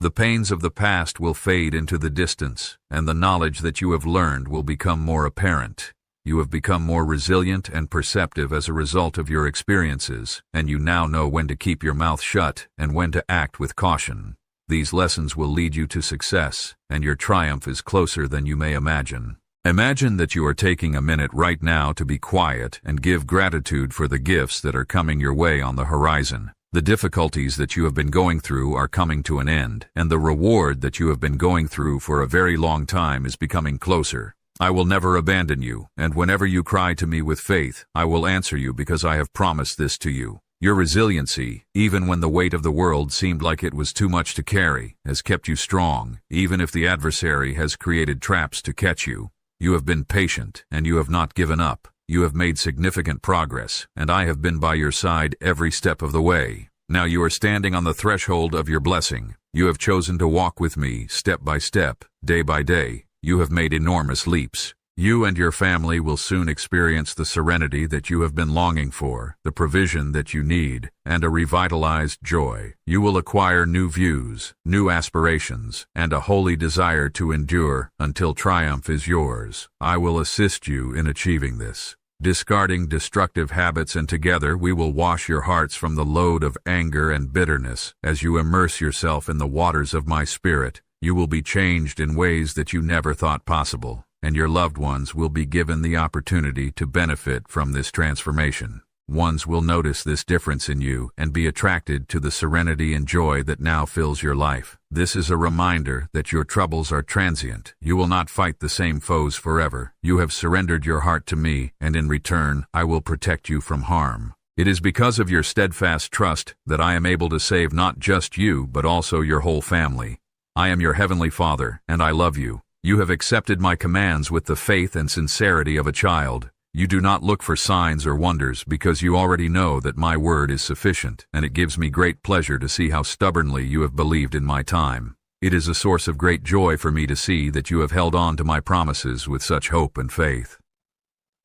The pains of the past will fade into the distance, and the knowledge that you have learned will become more apparent. You have become more resilient and perceptive as a result of your experiences, and you now know when to keep your mouth shut and when to act with caution. These lessons will lead you to success, and your triumph is closer than you may imagine. Imagine that you are taking a minute right now to be quiet and give gratitude for the gifts that are coming your way on the horizon. The difficulties that you have been going through are coming to an end, and the reward that you have been going through for a very long time is becoming closer. I will never abandon you, and whenever you cry to me with faith, I will answer you because I have promised this to you. Your resiliency, even when the weight of the world seemed like it was too much to carry, has kept you strong, even if the adversary has created traps to catch you. You have been patient, and you have not given up. You have made significant progress, and I have been by your side every step of the way. Now you are standing on the threshold of your blessing. You have chosen to walk with me step by step, day by day. You have made enormous leaps. You and your family will soon experience the serenity that you have been longing for, the provision that you need, and a revitalized joy. You will acquire new views, new aspirations, and a holy desire to endure until triumph is yours. I will assist you in achieving this. Discarding destructive habits, and together we will wash your hearts from the load of anger and bitterness. As you immerse yourself in the waters of my spirit, you will be changed in ways that you never thought possible. and your loved ones will be given the opportunity to benefit from this transformation. Ones will notice this difference in you and be attracted to the serenity and joy that now fills your life. This is a reminder that your troubles are transient. You will not fight the same foes forever. You have surrendered your heart to me, and in return, I will protect you from harm. It is because of your steadfast trust that I am able to save not just you, but also your whole family. I am your heavenly Father, and I love you. You have accepted my commands with the faith and sincerity of a child. You do not look for signs or wonders because you already know that my word is sufficient, and it gives me great pleasure to see how stubbornly you have believed in my time. It is a source of great joy for me to see that you have held on to my promises with such hope and faith.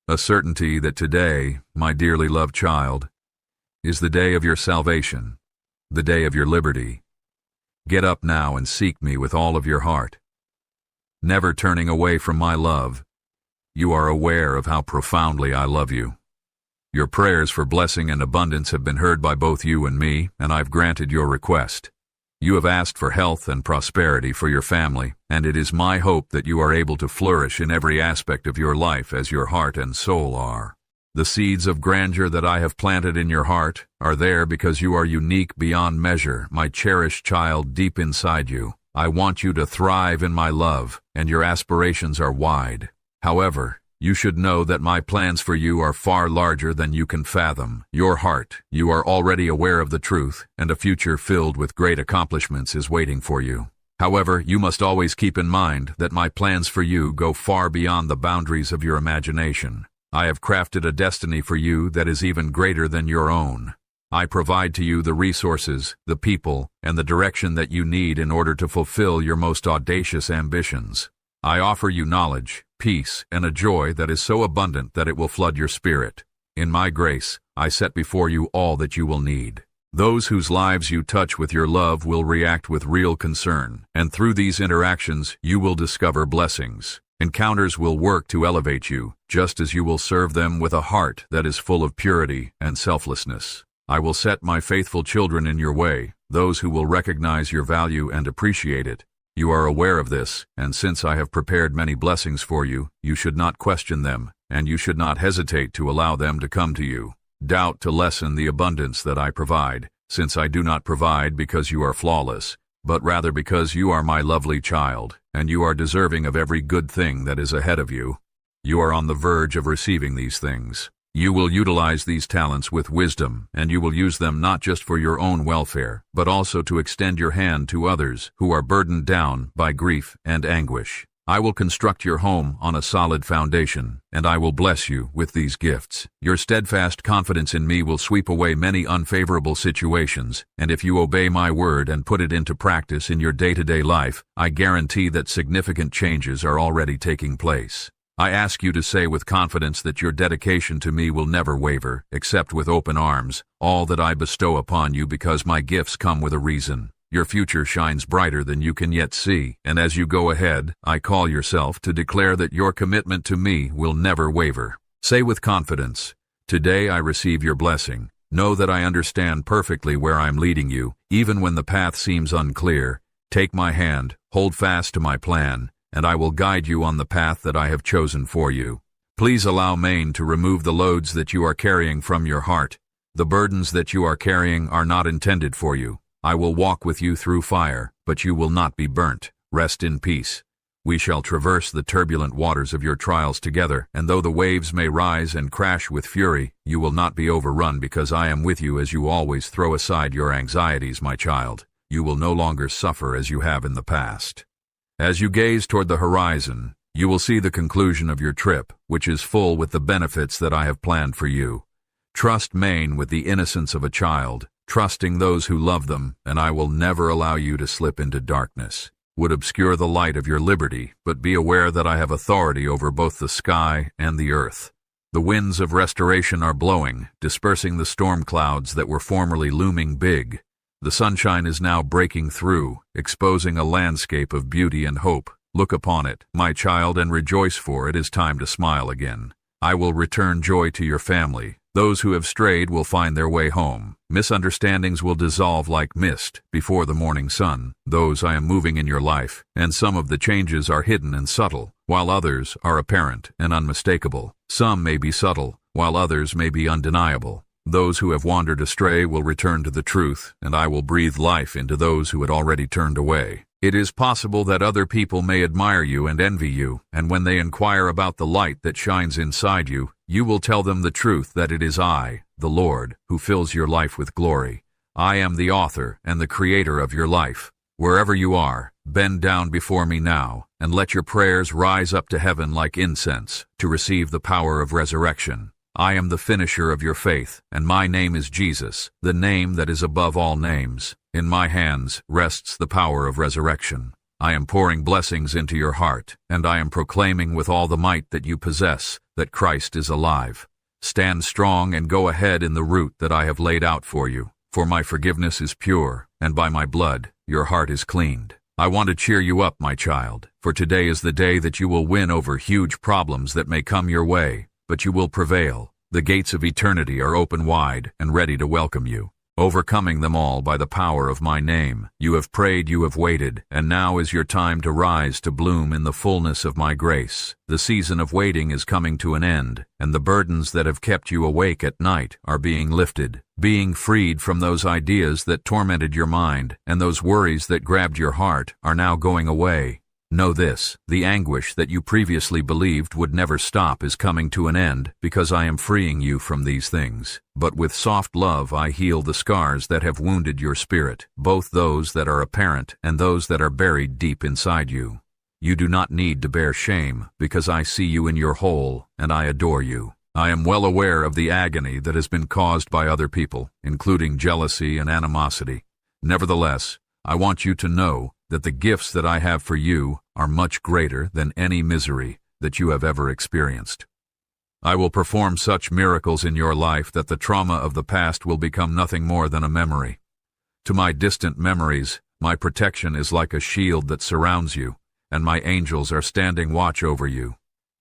A certainty that today, my dearly loved child, is the day of your salvation, the day of your liberty. Get up now and seek me with all of your heart, never turning away from my love. You are aware of how profoundly I love you. Your prayers for blessing and abundance have been heard by both you and me, and I've granted your request. You have asked for health and prosperity for your family, and it is my hope that you are able to flourish in every aspect of your life as your heart and soul are. The seeds of grandeur that I have planted in your heart are there because you are unique beyond measure, my cherished child deep inside you. I want you to thrive in my love, and your aspirations are wide. However, you should know that my plans for you are far larger than you can fathom. Your heart, you are already aware of the truth, and a future filled with great accomplishments is waiting for you. However, you must always keep in mind that my plans for you go far beyond the boundaries of your imagination. I have crafted a destiny for you that is even greater than your own. I provide to you the resources, the people, and the direction that you need in order to fulfill your most audacious ambitions. I offer you knowledge, peace, and a joy that is so abundant that it will flood your spirit. In my grace, I set before you all that you will need. Those whose lives you touch with your love will react with real concern, and through these interactions, you will discover blessings. Encounters will work to elevate you, just as you will serve them with a heart that is full of purity and selflessness. I will set my faithful children in your way, those who will recognize your value and appreciate it. You are aware of this, and since I have prepared many blessings for you, you should not question them, and you should not hesitate to allow them to come to you. Doubt to lessen the abundance that I provide, since I do not provide because you are flawless, but rather because you are my lovely child, and you are deserving of every good thing that is ahead of you. You are on the verge of receiving these things. You will utilize these talents with wisdom, and you will use them not just for your own welfare, but also to extend your hand to others who are burdened down by grief and anguish. I will construct your home on a solid foundation, and I will bless you with these gifts. Your steadfast confidence in me will sweep away many unfavorable situations, and if you obey my word and put it into practice in your day-to-day life, I guarantee that significant changes are already taking place. I ask you to say with confidence that your dedication to me will never waver, except with open arms, all that I bestow upon you because my gifts come with a reason. Your future shines brighter than you can yet see, and as you go ahead, I call yourself to declare that your commitment to me will never waver. Say with confidence, today I receive your blessing. Know that I understand perfectly where I'm leading you, even when the path seems unclear. Take my hand, hold fast to my plan, and I will guide you on the path that I have chosen for you. Please allow Maine to remove the loads that you are carrying from your heart. The burdens that you are carrying are not intended for you. I will walk with you through fire, but you will not be burnt. Rest in peace. We shall traverse the turbulent waters of your trials together, and though the waves may rise and crash with fury, you will not be overrun because I am with you as you always throw aside your anxieties, my child. You will no longer suffer as you have in the past. As you gaze toward the horizon, you will see the conclusion of your trip, which is full with the benefits that I have planned for you. Trust Maine with the innocence of a child, trusting those who love them, and I will never allow you to slip into darkness. Would obscure the light of your liberty, but be aware that I have authority over both the sky and the earth. The winds of restoration are blowing, dispersing the storm clouds that were formerly looming big. The sunshine is now breaking through, exposing a landscape of beauty and hope. Look upon it, my child, and rejoice, for it is time to smile again. I will return joy to your family. Those who have strayed will find their way home. Misunderstandings will dissolve like mist before the morning sun. Those I am moving in your life, and some of the changes are hidden and subtle. while others are apparent and unmistakable. Some may be subtle, while others may be undeniable. Those who have wandered astray will return to the truth, and I will breathe life into those who had already turned away. It is possible that other people may admire you and envy you, and when they inquire about the light that shines inside you, you will tell them the truth that it is I, the Lord, who fills your life with glory. I am the author and the creator of your life. Wherever you are, bend down before me now, and let your prayers rise up to heaven like incense, to receive the power of resurrection. I am the finisher of your faith, and my name is Jesus, the name that is above all names. In my hands rests the power of resurrection. I am pouring blessings into your heart, and I am proclaiming with all the might that you possess that Christ is alive. Stand strong and go ahead in the route that I have laid out for you, for my forgiveness is pure, and by my blood your heart is cleaned. I want to cheer you up, my child, for today is the day that you will win over huge problems that may come your way, but you will prevail. The gates of eternity are open wide and ready to welcome you, overcoming them all by the power of my name. You have prayed, you have waited, and now is your time to rise to bloom in the fullness of my grace. The season of waiting is coming to an end, and the burdens that have kept you awake at night are being lifted, being freed from those ideas that tormented your mind, and those worries that grabbed your heart are now going away. Know this, the anguish that you previously believed would never stop is coming to an end, because I am freeing you from these things. But with soft love I heal the scars that have wounded your spirit, both those that are apparent and those that are buried deep inside you. You do not need to bear shame, because I see you in your whole, and I adore you. I am well aware of the agony that has been caused by other people, including jealousy and animosity. Nevertheless, I want you to know that the gifts that I have for you are much greater than any misery that you have ever experienced. I will perform such miracles in your life that the trauma of the past will become nothing more than a memory. To my distant memories, my protection is like a shield that surrounds you, and my angels are standing watch over you.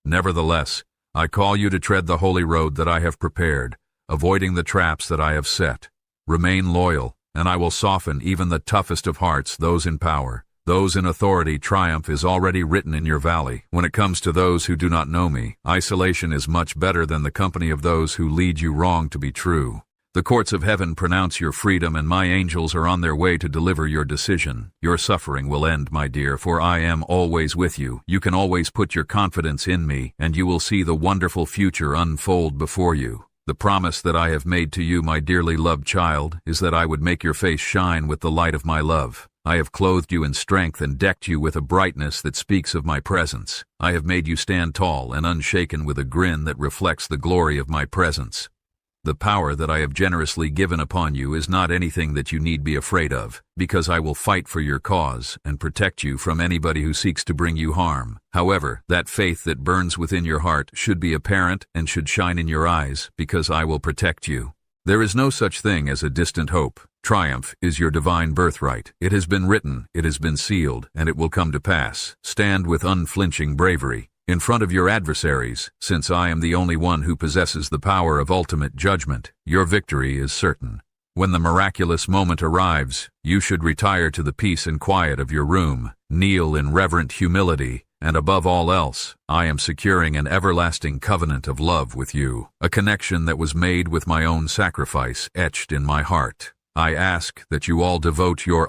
Nevertheless, I call you to tread the holy road that I have prepared, avoiding the traps that I have set. Remain loyal, and I will soften even the toughest of hearts, those in power. Those in authority. Triumph is already written in your valley. When it comes to those who do not know me, isolation is much better than the company of those who lead you wrong to be true. The courts of heaven pronounce your freedom, and my angels are on their way to deliver your decision. Your suffering will end, my dear, for I am always with you. You can always put your confidence in me, and you will see the wonderful future unfold before you. The promise that I have made to you, my dearly loved child, is that I would make your face shine with the light of my love. I have clothed you in strength and decked you with a brightness that speaks of my presence. I have made you stand tall and unshaken with a grin that reflects the glory of my presence. The power that I have generously given upon you is not anything that you need be afraid of, because I will fight for your cause and protect you from anybody who seeks to bring you harm. However, that faith that burns within your heart should be apparent and should shine in your eyes, because I will protect you. There is no such thing as a distant hope. Triumph is your divine birthright. It has been written, it has been sealed, and it will come to pass. Stand with unflinching bravery in front of your adversaries, since I am the only one who possesses the power of ultimate judgment. Your victory is certain. When the miraculous moment arrives, you should retire to the peace and quiet of your room, kneel in reverent humility, and above all else, I am securing an everlasting covenant of love with you, a connection that was made with my own sacrifice etched in my heart. I ask that you all devote your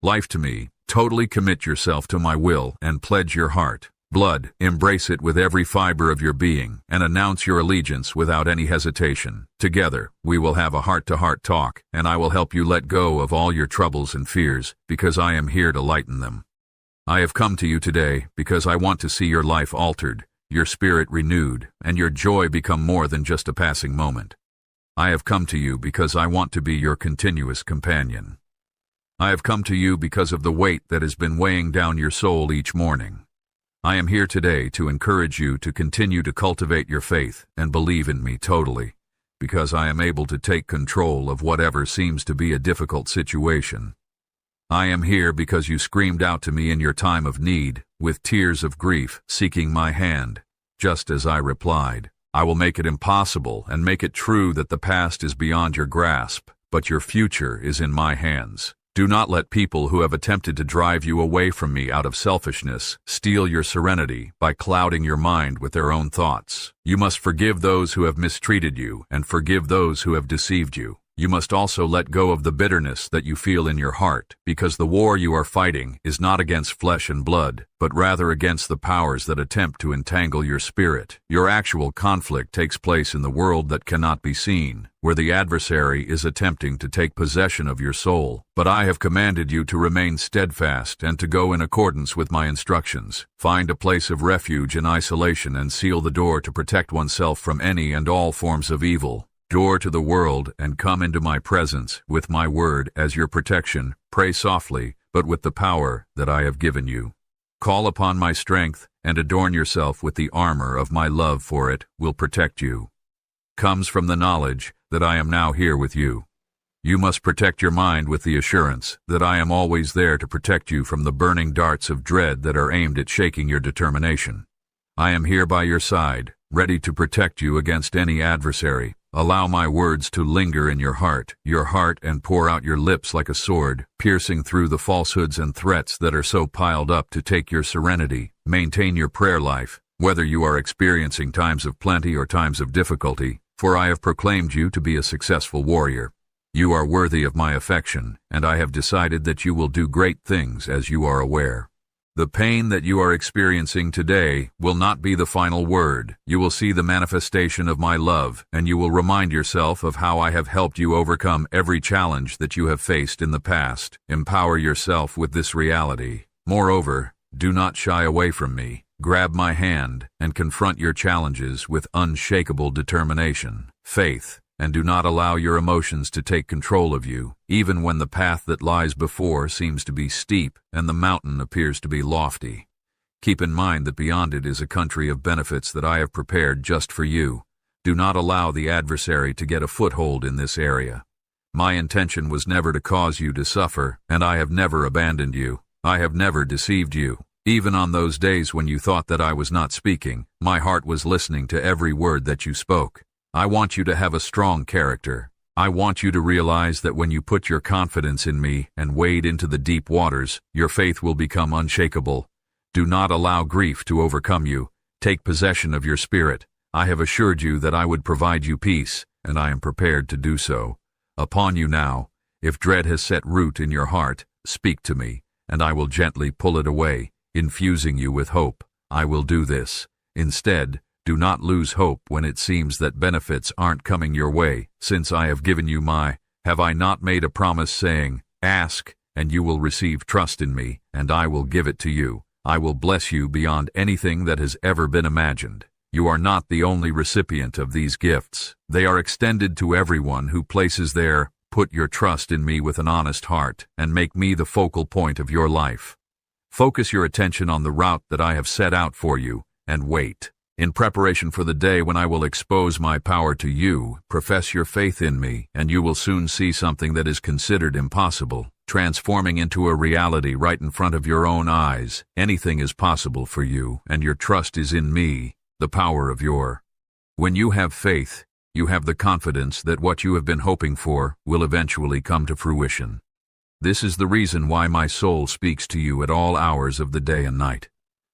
life to me, totally commit yourself to my will, and pledge your heart. Blood, embrace it with every fiber of your being, and announce your allegiance without any hesitation. Together, we will have a heart-to-heart talk, and I will help you let go of all your troubles and fears, because I am here to lighten them. I have come to you today because I want to see your life altered, your spirit renewed, and your joy become more than just a passing moment. I have come to you because I want to be your continuous companion. I have come to you because of the weight that has been weighing down your soul each morning. I am here today to encourage you to continue to cultivate your faith and believe in me totally, because I am able to take control of whatever seems to be a difficult situation. I am here because you screamed out to me in your time of need, with tears of grief, seeking my hand. Just as I replied, I will make it impossible and make it true that the past is beyond your grasp, but your future is in my hands. Do not let people who have attempted to drive you away from me out of selfishness steal your serenity by clouding your mind with their own thoughts. You must forgive those who have mistreated you and forgive those who have deceived you. You must also let go of the bitterness that you feel in your heart, because the war you are fighting is not against flesh and blood, but rather against the powers that attempt to entangle your spirit. Your actual conflict takes place in the world that cannot be seen, where the adversary is attempting to take possession of your soul. But I have commanded you to remain steadfast and to go in accordance with my instructions. Find a place of refuge and isolation and seal the door to protect oneself from any and all forms of evil. Door to the world and come into my presence with my word as your protection. Pray softly, but with the power that I have given you. Call upon my strength and adorn yourself with the armor of my love, for it will protect you. Comes from the knowledge that I am now here with you. You must protect your mind with the assurance that I am always there to protect you from the burning darts of dread that are aimed at shaking your determination. I am here by your side, ready to protect you against any adversary. Allow my words to linger in your heart, and pour out your lips like a sword, piercing through the falsehoods and threats that are so piled up to take your serenity. Maintain your prayer life, whether you are experiencing times of plenty or times of difficulty, for I have proclaimed you to be a successful warrior. You are worthy of my affection, and I have decided that you will do great things, as you are aware. The pain that you are experiencing today will not be the final word. You will see the manifestation of my love, and you will remind yourself of how I have helped you overcome every challenge that you have faced in the past. Empower yourself with this reality. Moreover, do not shy away from me. Grab my hand and confront your challenges with unshakable determination, faith, and do not allow your emotions to take control of you, even when the path that lies before seems to be steep and the mountain appears to be lofty. Keep in mind that beyond it is a country of benefits that I have prepared just for you. Do not allow the adversary to get a foothold in this area. My intention was never to cause you to suffer, and I have never abandoned you. I have never deceived you. Even on those days when you thought that I was not speaking, my heart was listening to every word that you spoke. I want you to have a strong character. I want you to realize that when you put your confidence in me and wade into the deep waters, your faith will become unshakable. Do not allow grief to overcome you. Take possession of your spirit. I have assured you that I would provide you peace, and I am prepared to do so. Upon you now, if dread has set root in your heart, speak to me, and I will gently pull it away, infusing you with hope. I will do this. Instead, do not lose hope when it seems that benefits aren't coming your way, since I have given you have I not made a promise saying, ask, and you will receive. Trust in me, and I will give it to you. I will bless you beyond anything that has ever been imagined. You are not the only recipient of these gifts. They are extended to everyone who places put your trust in me with an honest heart, and make me the focal point of your life. Focus your attention on the route that I have set out for you, and wait. In preparation for the day when I will expose my power to you, profess your faith in me, and you will soon see something that is considered impossible, transforming into a reality right in front of your own eyes. Anything is possible for you, and your trust is in me, the power of your. When you have faith, you have the confidence that what you have been hoping for will eventually come to fruition. This is the reason why my soul speaks to you at all hours of the day and night.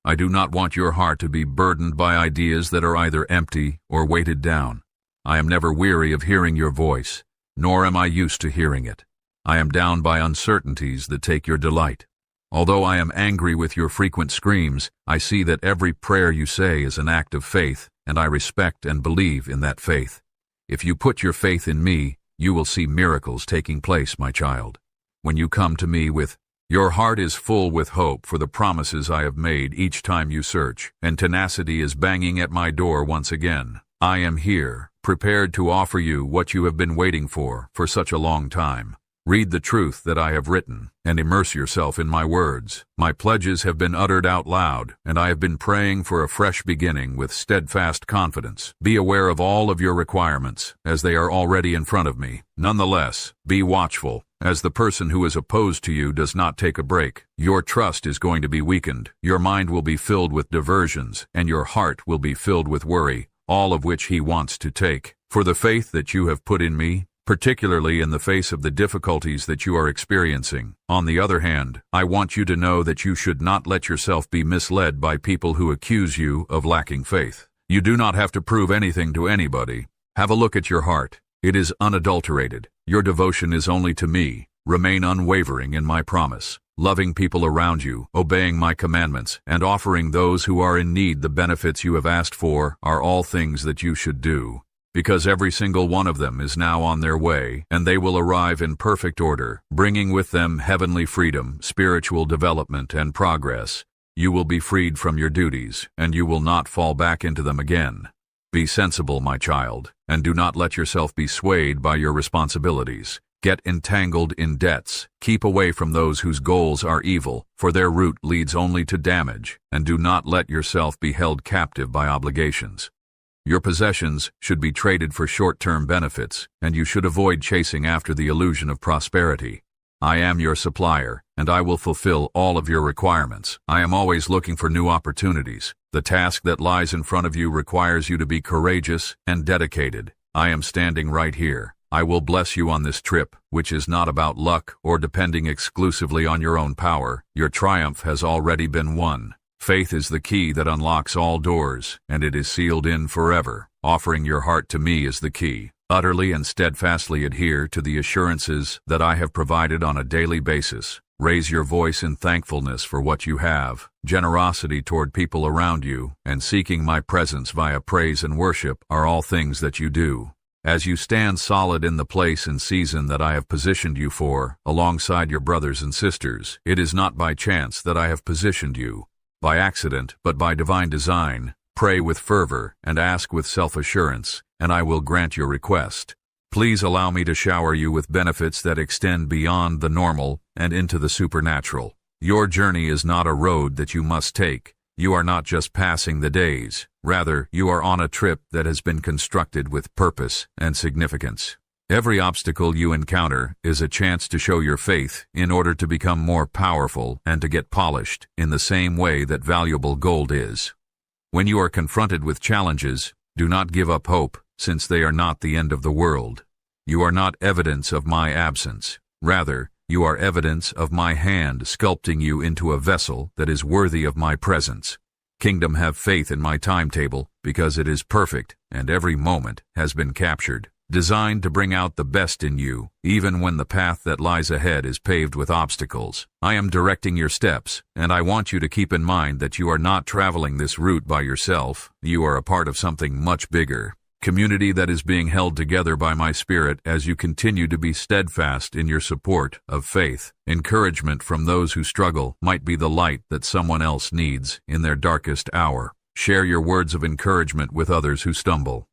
I do not want your heart to be burdened by ideas that are either empty or weighted down. I am never weary of hearing your voice, nor am I used to hearing it. I am down by uncertainties that take your delight. Although I am angry with your frequent screams, I see that every prayer you say is an act of faith, and I respect and believe in that faith. If you put your faith in me, you will see miracles taking place, my child. When you come to me with, your heart is full with hope for the promises I have made each time you search, and tenacity is banging at my door once again. I am here, prepared to offer you what you have been waiting for such a long time. Read the truth that I have written, and immerse yourself in my words. My pledges have been uttered out loud, and I have been praying for a fresh beginning with steadfast confidence. Be aware of all of your requirements, as they are already in front of me. Nonetheless, be watchful, as the person who is opposed to you does not take a break. Your trust is going to be weakened, your mind will be filled with diversions, and your heart will be filled with worry, all of which he wants to take. For the faith that you have put in me, particularly in the face of the difficulties that you are experiencing. On the other hand, I want you to know that you should not let yourself be misled by people who accuse you of lacking faith. You do not have to prove anything to anybody. Have a look at your heart. It is unadulterated. Your devotion is only to me. Remain unwavering in my promise, loving people around you, obeying my commandments, and offering those who are in need the benefits you have asked for are all things that you should do. Because every single one of them is now on their way, and they will arrive in perfect order, bringing with them heavenly freedom, spiritual development, and progress. You will be freed from your duties, and you will not fall back into them again. Be sensible, my child, and do not let yourself be swayed by your responsibilities. Get entangled in debts. Keep away from those whose goals are evil, for their route leads only to damage, and do not let yourself be held captive by obligations. Your possessions should be traded for short-term benefits, and you should avoid chasing after the illusion of prosperity. I am your supplier, and I will fulfill all of your requirements. I am always looking for new opportunities. The task that lies in front of you requires you to be courageous and dedicated. I am standing right here. I will bless you on this trip, which is not about luck or depending exclusively on your own power. Your triumph has already been won. Faith is the key that unlocks all doors, and it is sealed in forever. Offering your heart to me is the key. Utterly and steadfastly adhere to the assurances that I have provided on a daily basis. Raise your voice in thankfulness for what you have, generosity toward people around you, and seeking my presence via praise and worship are all things that you do. As you stand solid in the place and season that I have positioned you for, alongside your brothers and sisters, it is not by chance that I have positioned you. By accident, but by divine design. Pray with fervor and ask with self-assurance, and I will grant your request. Please allow me to shower you with benefits that extend beyond the normal and into the supernatural. Your journey is not a road that you must take. You are not just passing the days. Rather, you are on a trip that has been constructed with purpose and significance. Every obstacle you encounter is a chance to show your faith in order to become more powerful and to get polished in the same way that valuable gold is. When you are confronted with challenges, do not give up hope, since they are not the end of the world. You are not evidence of my absence. Rather, you are evidence of my hand sculpting you into a vessel that is worthy of my presence. Kingdom, have faith in my timetable, because it is perfect, and every moment has been captured. Designed to bring out the best in you, even when the path that lies ahead is paved with obstacles. I am directing your steps, and I want you to keep in mind that you are not traveling this route by yourself. You are a part of something much bigger. Community that is being held together by my Spirit as you continue to be steadfast in your support of faith. Encouragement from those who struggle might be the light that someone else needs in their darkest hour. Share your words of encouragement with others who stumble.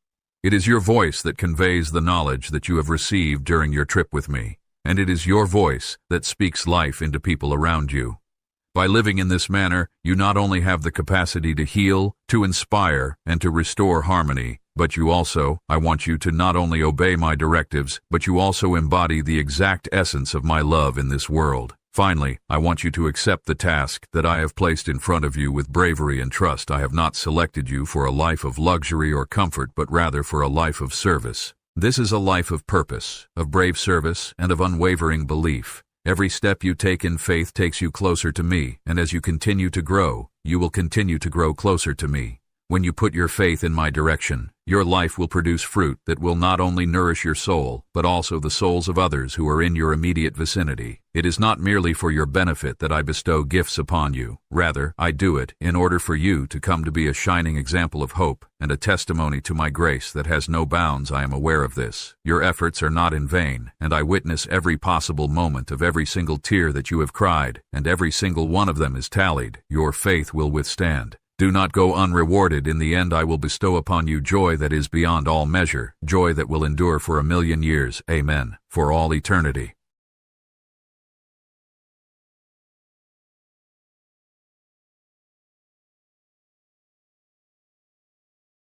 It is your voice that conveys the knowledge that you have received during your trip with me, and it is your voice that speaks life into people around you. By living in this manner, you not only have the capacity to heal, to inspire, and to restore harmony, but you also, I want you to not only obey my directives, but you also embody the exact essence of my love in this world. Finally, I want you to accept the task that I have placed in front of you with bravery and trust. I have not selected you for a life of luxury or comfort, but rather for a life of service. This is a life of purpose, of brave service, and of unwavering belief. Every step you take in faith takes you closer to me, and as you continue to grow, you will continue to grow closer to me. When you put your faith in my direction, your life will produce fruit that will not only nourish your soul, but also the souls of others who are in your immediate vicinity. It is not merely for your benefit that I bestow gifts upon you. Rather, I do it in order for you to come to be a shining example of hope and a testimony to my grace that has no bounds. I am aware of this. Your efforts are not in vain, and I witness every possible moment of every single tear that you have cried, and every single one of them is tallied. Your faith will withstand. Do not go unrewarded. In the end, I will bestow upon you joy that is beyond all measure, joy that will endure for 1,000,000 years, amen, for all eternity.